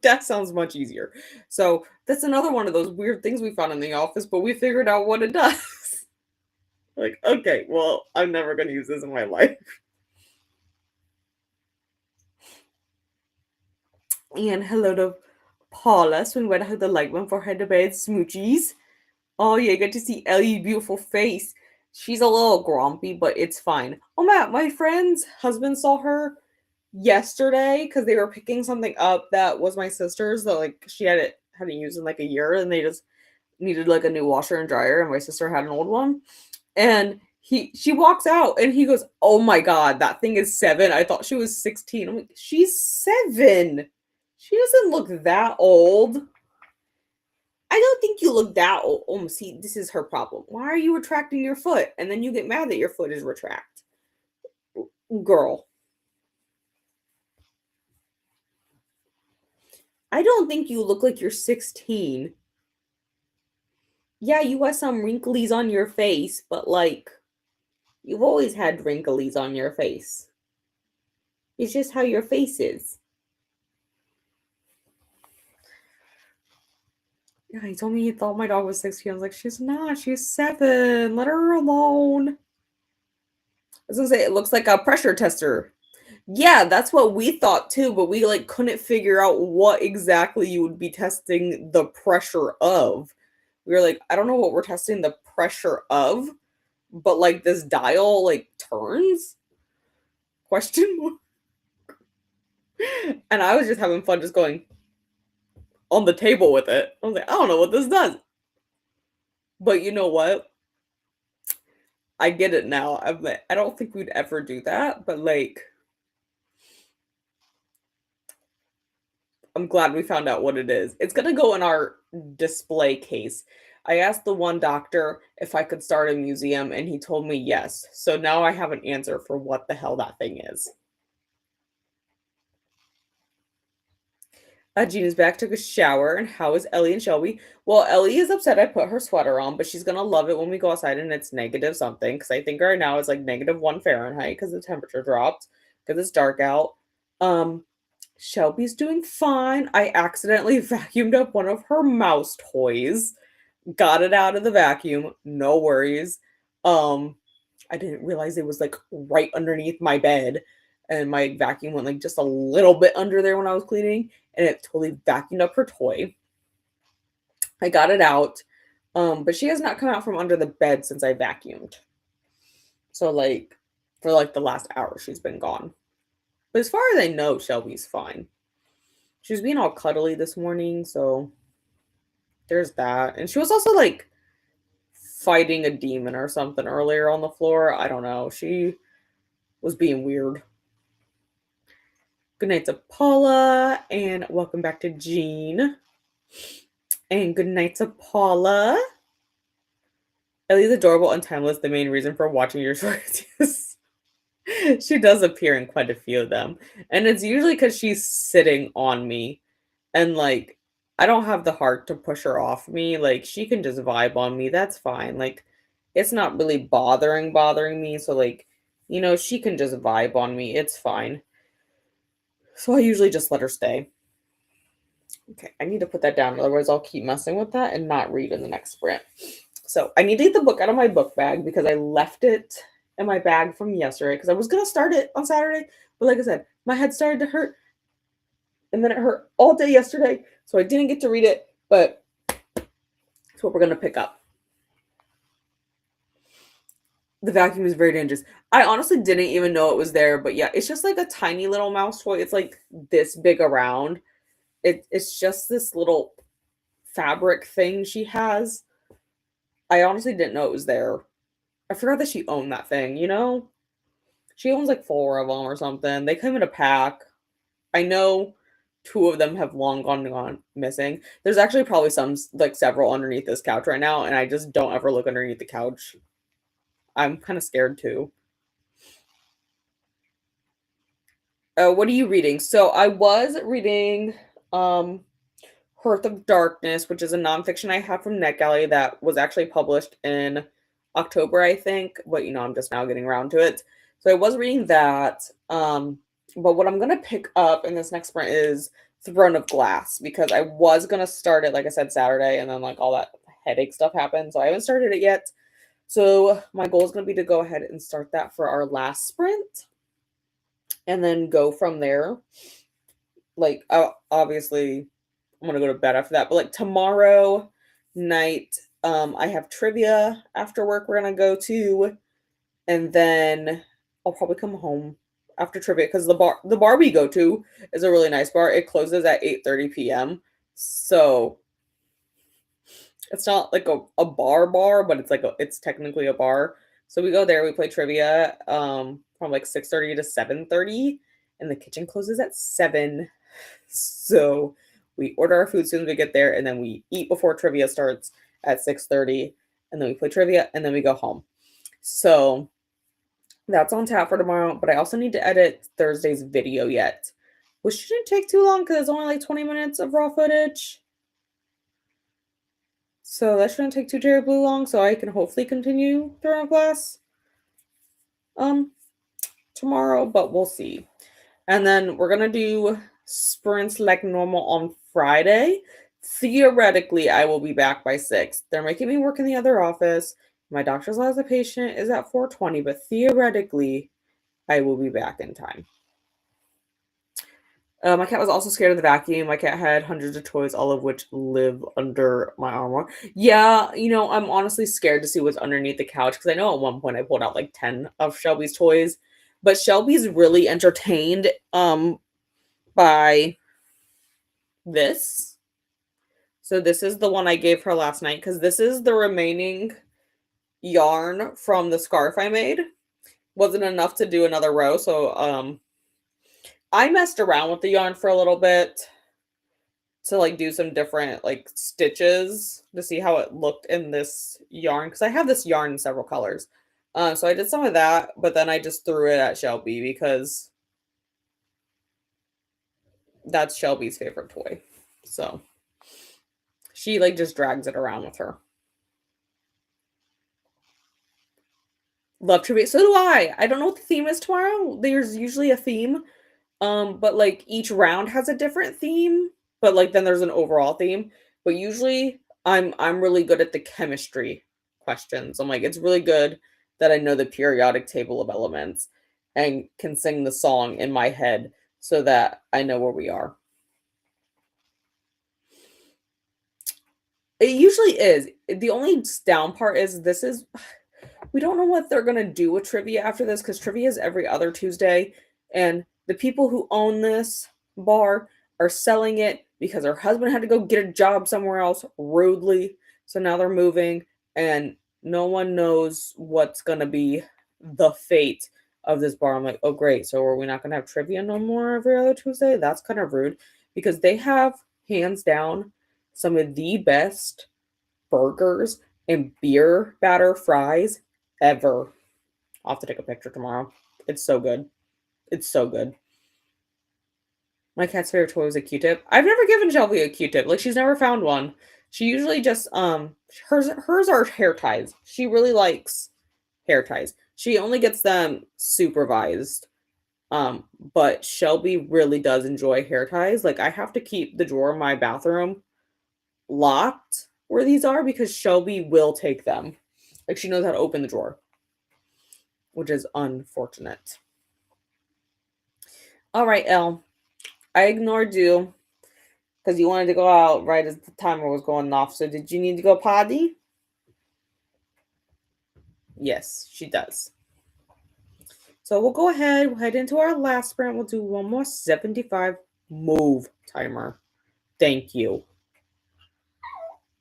That sounds much easier. So that's another one of those weird things we found in the office, but we figured out what it does. Like, okay, well, I'm never going to use this in my life. And hello to Paula. So we went out the light one for her to bed smoochies. Oh yeah, you get to see Ellie's beautiful face. She's a little grumpy, but it's fine. Oh Matt, my friend's husband saw her yesterday because they were picking something up that was my sister's that like she hadn't used in like a year, and they just needed like a new washer and dryer, and my sister had an old one. And she walks out and he goes, "Oh my god, that thing is 7. I thought she was 16." I'm like, "She's 7. She doesn't look that old." "I don't think you look that old." Oh, see, this is her problem. "Why are you retracting your foot?" And then you get mad that your foot is retract. Girl. "I don't think you look like you're 16. Yeah, you have some wrinkles on your face, but like, you've always had wrinkles on your face. It's just how your face is." Yeah, he told me he thought my dog was 16. I was like, "She's not. She's 7. Let her alone." was gonna say it looks like a pressure tester. Yeah, that's what we thought too, but we like couldn't figure out what exactly you would be testing the pressure of. We were like, I don't know what we're testing the pressure of, but like this dial like turns? Question mark. And I was just having fun just going on the table with it. I was like, I don't know what this does. But you know what? I get it now. I'm like, I don't think we'd ever do that, but like I'm glad we found out what it is. It's gonna go in our display case. I asked the one doctor if I could start a museum, and he told me yes. So now I have an answer for what the hell that thing is. Gina's back, took a shower, and how is Ellie and Shelby? Well, Ellie is upset I put her sweater on, but she's gonna love it when we go outside and it's negative something. Because I think right now it's like -1 Fahrenheit because the temperature dropped because it's dark out. Um, Shelby's doing fine. I accidentally vacuumed up one of her mouse toys. Got it out of the vacuum. No worries. Um, I didn't realize it was like right underneath my bed. And my vacuum went like just a little bit under there when I was cleaning, and it totally vacuumed up her toy. I got it out. But she has not come out from under the bed since I vacuumed. So like for like the last hour she's been gone. But as far as I know, Shelby's fine. She was being all cuddly this morning, so there's that. And she was also like fighting a demon or something earlier on the floor. I don't know. She was being weird. Good night to Paula, and welcome back to Jean. And good night to Paula. Ellie's adorable and timeless, the main reason for watching your shorts. She does appear in quite a few of them. And it's usually because she's sitting on me. And like, I don't have the heart to push her off me. Like, she can just vibe on me. That's fine. Like, it's not really bothering me. So, like, you know, she can just vibe on me. It's fine. So I usually just let her stay. Okay, I need to put that down. Otherwise, I'll keep messing with that and not read in the next sprint. So I need to get the book out of my book bag because I left it in my bag from yesterday because I was going to start it on Saturday. But like I said, my head started to hurt. And then it hurt all day yesterday. So I didn't get to read it. But that's what we're going to pick up. The vacuum is very dangerous. I honestly didn't even know it was there. But yeah, it's just like a tiny little mouse toy. It's like this big around. It's just this little fabric thing she has. I honestly didn't know it was there. I forgot that she owned that thing, you know? She owns like 4 of them or something. They come in a pack. I know 2 of them have long gone missing. There's actually probably like several underneath this couch right now, and I just don't ever look underneath the couch. I'm kind of scared too. What are you reading? So I was reading Hearth of Darkness, which is a nonfiction I have from NetGalley that was actually published in October, I think. But you know, I'm just now getting around to it. So I was reading that. But what I'm gonna pick up in this next sprint is Throne of Glass because I was gonna start it, like I said, Saturday, and then like all that headache stuff happened. So I haven't started it yet. So my goal is gonna be to go ahead and start that for our last sprint. And then go from there. Like obviously I'm gonna go to bed after that. But like tomorrow night, I have trivia after work we're gonna go to. And then I'll probably come home after trivia because the bar we go to is a really nice bar. It closes at 8:30 p.m. So it's not like a bar, but it's technically a bar. So we go there, we play trivia from like 6:30 to 7:30, and the kitchen closes at 7. So we order our food as soon as we get there, and then we eat before trivia starts at 6:30, and then we play trivia, and then we go home. So that's on tap for tomorrow, but I also need to edit Thursday's video yet, which shouldn't take too long because it's only like 20 minutes of raw footage. So that shouldn't take too terribly long, so I can hopefully continue Throne of Glass tomorrow, but we'll see. And then we're gonna do sprints like normal on Friday. Theoretically, I will be back by 6. They're making me work in the other office. My doctor's last patient is at 4:20, but theoretically, I will be back in time. My cat was also scared of the vacuum. My cat had hundreds of toys, all of which live under my armoire. Yeah, I'm honestly scared to see what's underneath the couch because I know at one point I pulled out like 10 of Shelby's toys, but Shelby's really entertained by this. So this is the one I gave her last night because this is the remaining yarn from the scarf I made. Wasn't enough to do another row, so I messed around with the yarn for a little bit to like do some different like stitches to see how it looked in this yarn because I have this yarn in several colors. So I did some of that, but then I just threw it at Shelby because that's Shelby's favorite toy. So she like just drags it around with her. Love trivia. So do I. I don't know what the theme is tomorrow. There's usually a theme. But like each round has a different theme, but like then there's an overall theme. But usually I'm really good at the chemistry questions. I'm like, it's really good that I know the periodic table of elements and can sing the song in my head so that I know where we are. It usually is. The only down part is we don't know what they're gonna do with trivia after this because trivia is every other Tuesday, and the people who own this bar are selling it because her husband had to go get a job somewhere else rudely. So now they're moving, and no one knows what's gonna be the fate of this bar. I'm like, oh great, so are we not gonna have trivia no more every other Tuesday? That's kind of rude because they have hands down some of the best burgers and beer batter fries ever. I'll have to take a picture tomorrow. It's so good. It's so good. My cat's favorite toy was a Q-tip. I've never given Shelby a Q-tip. Like she's never found one. She usually just hers are hair ties. She really likes hair ties. She only gets them supervised. But Shelby really does enjoy hair ties. Like I have to keep the drawer in my bathroom locked where these are because Shelby will take them. Like she knows how to open the drawer, which is unfortunate. All right, Elle. I ignored you because you wanted to go out right as the timer was going off. So did you need to go potty? Yes, she does. So we'll go ahead, we'll head into our last sprint. We'll do one more 75 move timer. Thank you.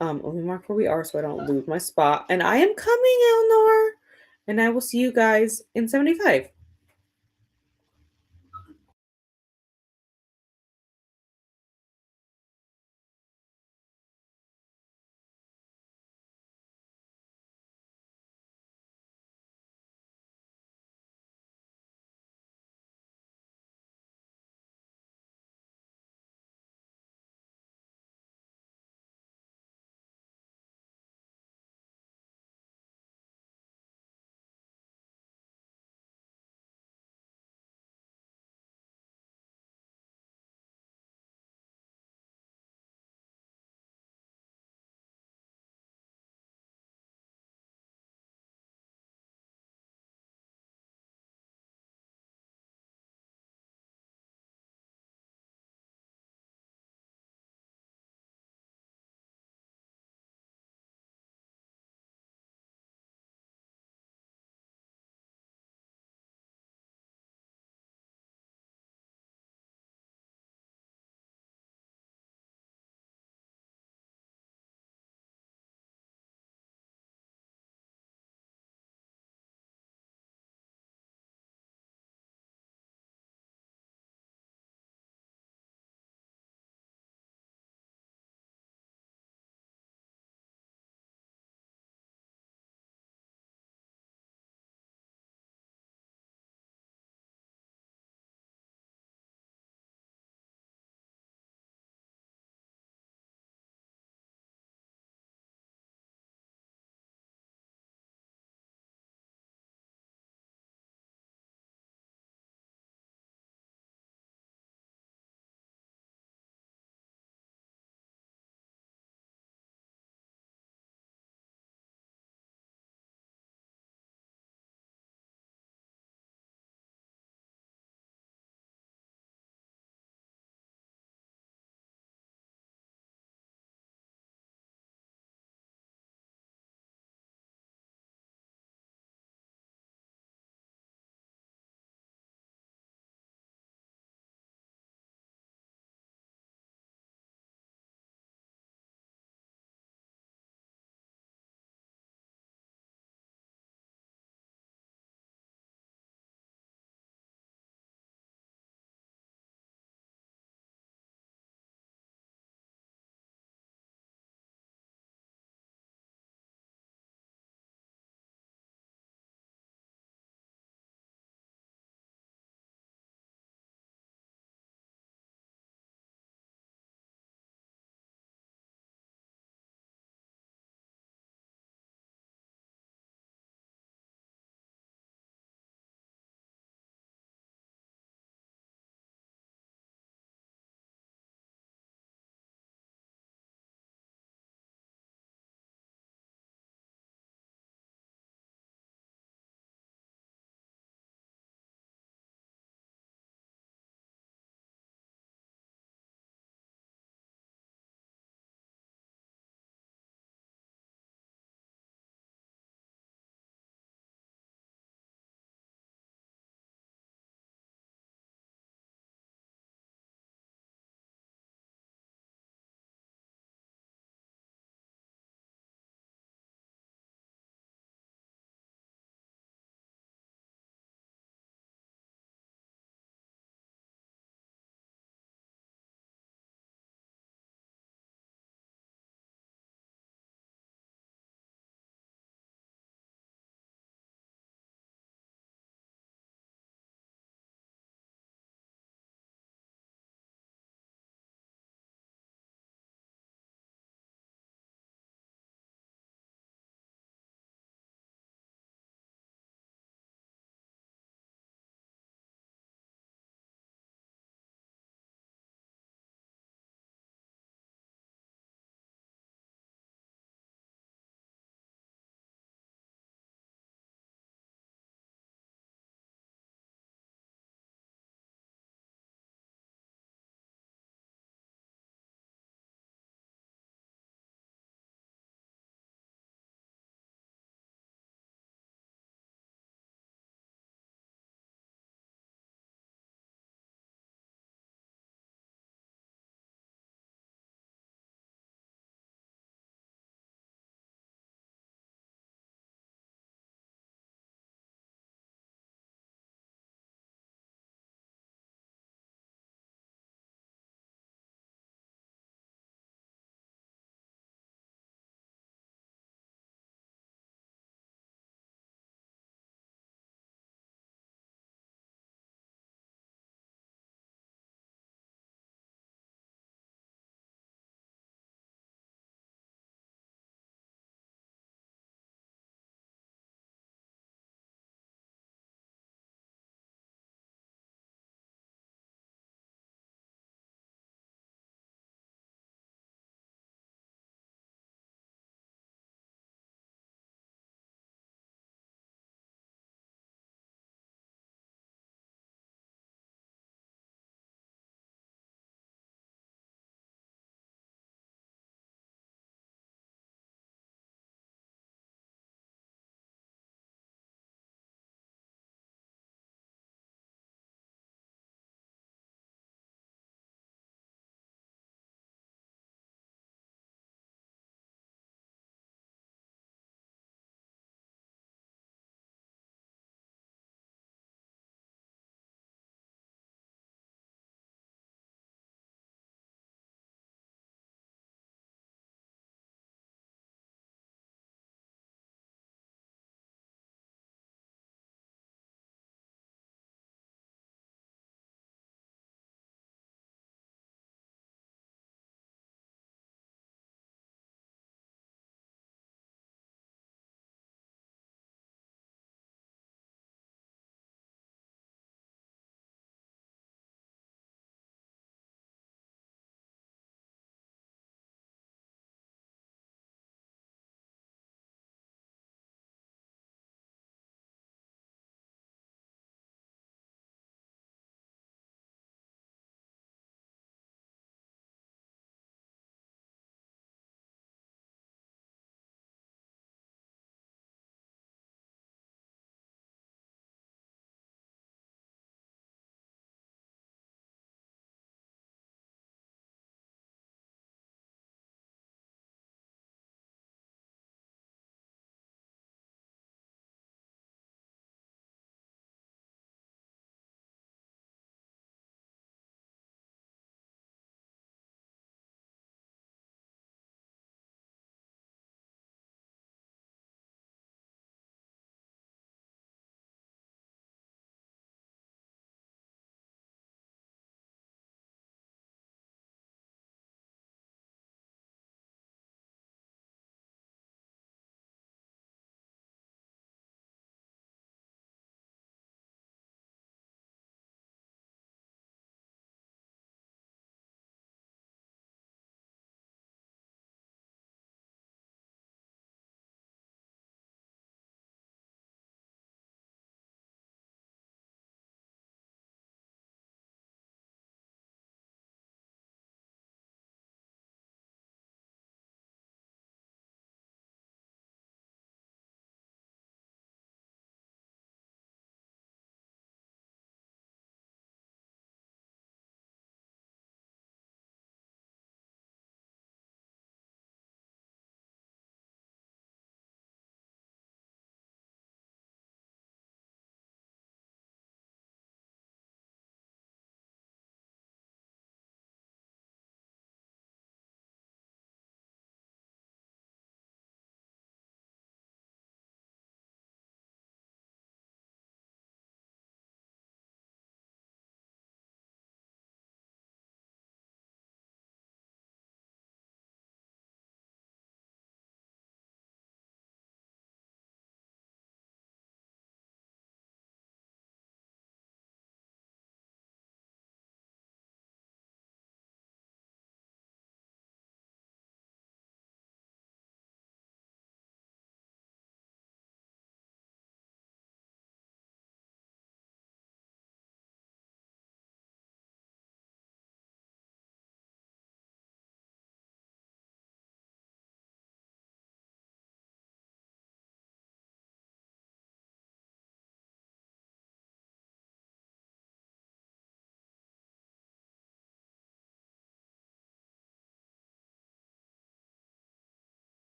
Let me mark where we are so I don't lose my spot. And I am coming, Eleanor. And I will see you guys in 75.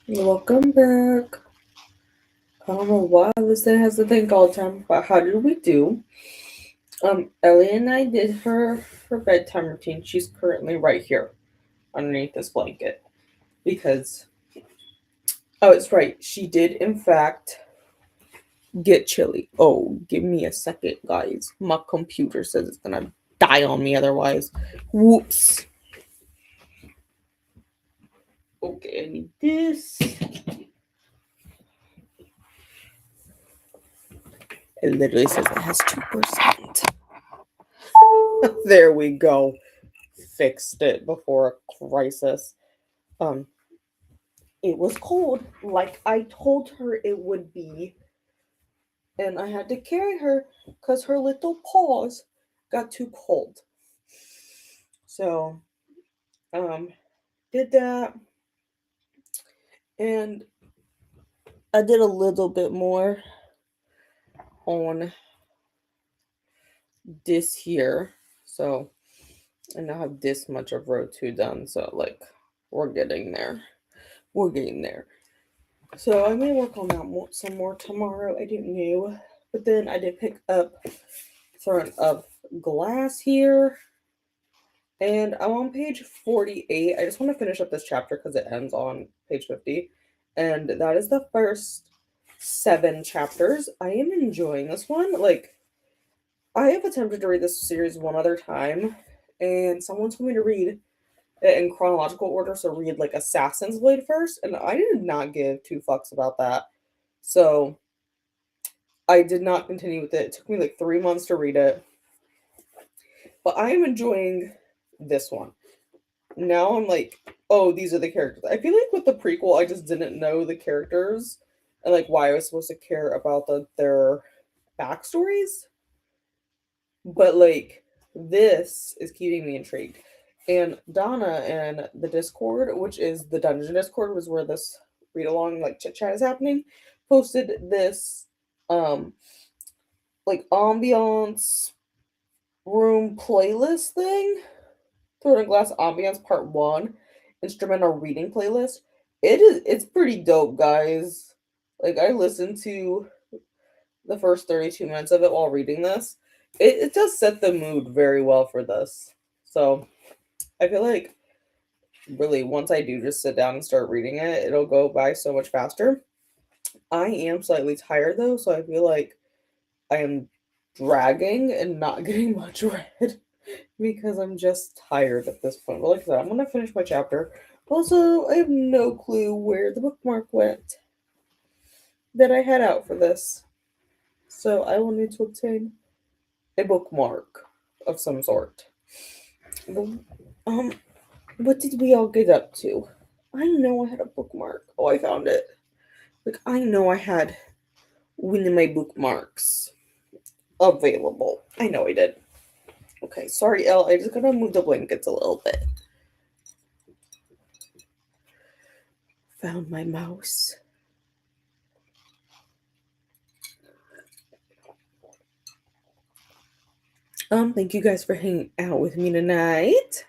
Welcome back. I don't know why this thing has the thing all the time, but how did we do? Ellie and I did her bedtime routine. She's currently right here underneath this blanket because oh, it's right. She did in fact get chilly. Oh, give me a second, guys. My computer says it's gonna die on me otherwise. Whoops. Okay, I need this. It literally says it has 2%. There we go. Fixed it before a crisis. Um, it was cold, like I told her it would be, and I had to carry her because her little paws got too cold. So, um, did that, and I did a little bit more on this here. So, I now have this much of row 2 done. So, like, we're getting there. We're getting there. So, I may work on that some more tomorrow. I didn't know. But then I did pick up front of glass here. And I'm on page 48. I just want to finish up this chapter because it ends on page 50. And that is the first 7 chapters. I am enjoying this one. Like, I have attempted to read this series one other time, and someone told me to read it in chronological order, so read like Assassin's Blade first, and I did not give 2 fucks about that. So I did not continue with it. It took me like 3 months to read it. But I am enjoying this one. Now I'm like, oh, these are the characters. I feel like with the prequel, I just didn't know the characters and like why I was supposed to care about their backstories. But like this is keeping me intrigued. And Donna and the Discord, which is the Dungeon Discord, was where this read along like chit chat is happening, posted this like ambiance room playlist thing. Thrown in Glass Ambiance Part 1 instrumental reading playlist. It's pretty dope, guys. Like I listened to the first 32 minutes of it while reading this. It does set the mood very well for this. So I feel like really once I do just sit down and start reading it, it'll go by so much faster. I am slightly tired though, so I feel like I am dragging and not getting much read because I'm just tired at this point. But like I said, I'm gonna finish my chapter. Also, I have no clue where the bookmark went that I had out for this. So I will need to obtain a bookmark of some sort. Um, what did we all get up to? I know I had a bookmark. Oh, I found it. Like I know I had one of my bookmarks available. I know I did. Okay, sorry, Elle. I just gotta move the blankets a little bit. Found my mouse. Thank you guys for hanging out with me tonight.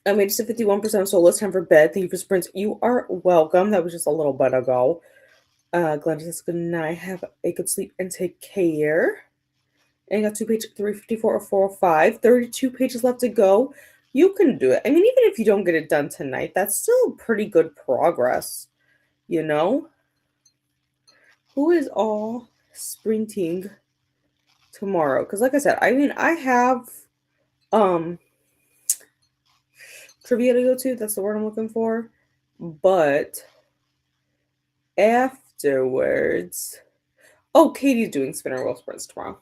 I made it to 51%, so it's time for bed. Thank you for sprints. You are welcome. That was just a little bit ago. Glenda says good night. Have a good sleep and take care. And got 2 page 354 or 405. 32 pages left to go. You can do it. I mean, even if you don't get it done tonight, that's still pretty good progress. You know? Who is all sprinting tomorrow? Because like I said, I mean, I have trivia to go to. That's the word I'm looking for. But afterwards, oh, Katie's doing spinner wheel sprints tomorrow.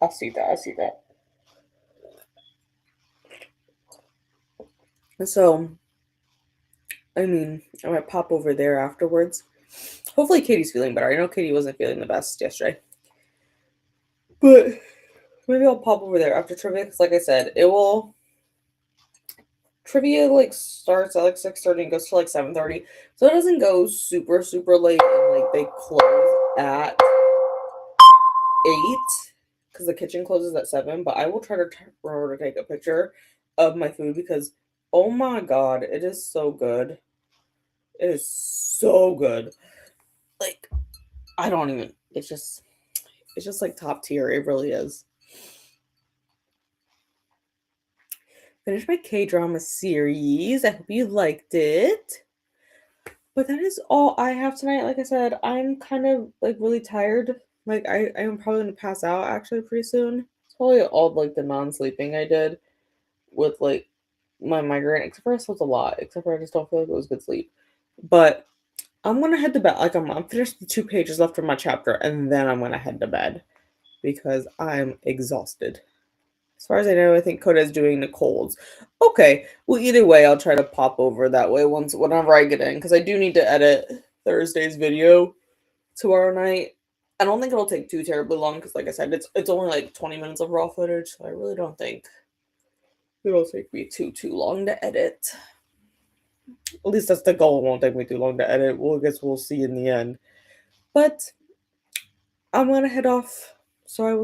I see that. So, I mean, I might pop over there afterwards. Hopefully, Katie's feeling better. I know Katie wasn't feeling the best yesterday, but maybe I'll pop over there after trivia. Because, like I said, it will. Trivia like starts at like 6:30 and goes to like 7:30, so it doesn't go super late. And like they close at 8 because the kitchen closes at 7. But I will try to remember to take a picture of my food because oh my god, it is so good. It is so good. Like, I don't even, it's just like top tier. It really is. Finished my K-drama series. I hope you liked it. But that is all I have tonight. Like I said, I'm kind of like really tired. Like I am probably gonna pass out actually pretty soon. It's probably all like the non-sleeping I did with like my migraine, except for I slept a lot, except for I just don't feel like it was good sleep. But I'm gonna head to bed. Like I'm finished the 2 pages left of my chapter, and then I'm gonna head to bed because I'm exhausted. As far as I know, I think Coda's doing Nicole's. Okay. Well, either way, I'll try to pop over that way whenever I get in, because I do need to edit Thursday's video tomorrow night. I don't think it'll take too terribly long, because like I said, it's only like 20 minutes of raw footage, so I really don't think it'll take me too long to edit. At least that's the goal. It won't take me too long to edit. Well, I guess we'll see in the end. But I'm gonna head off, so I will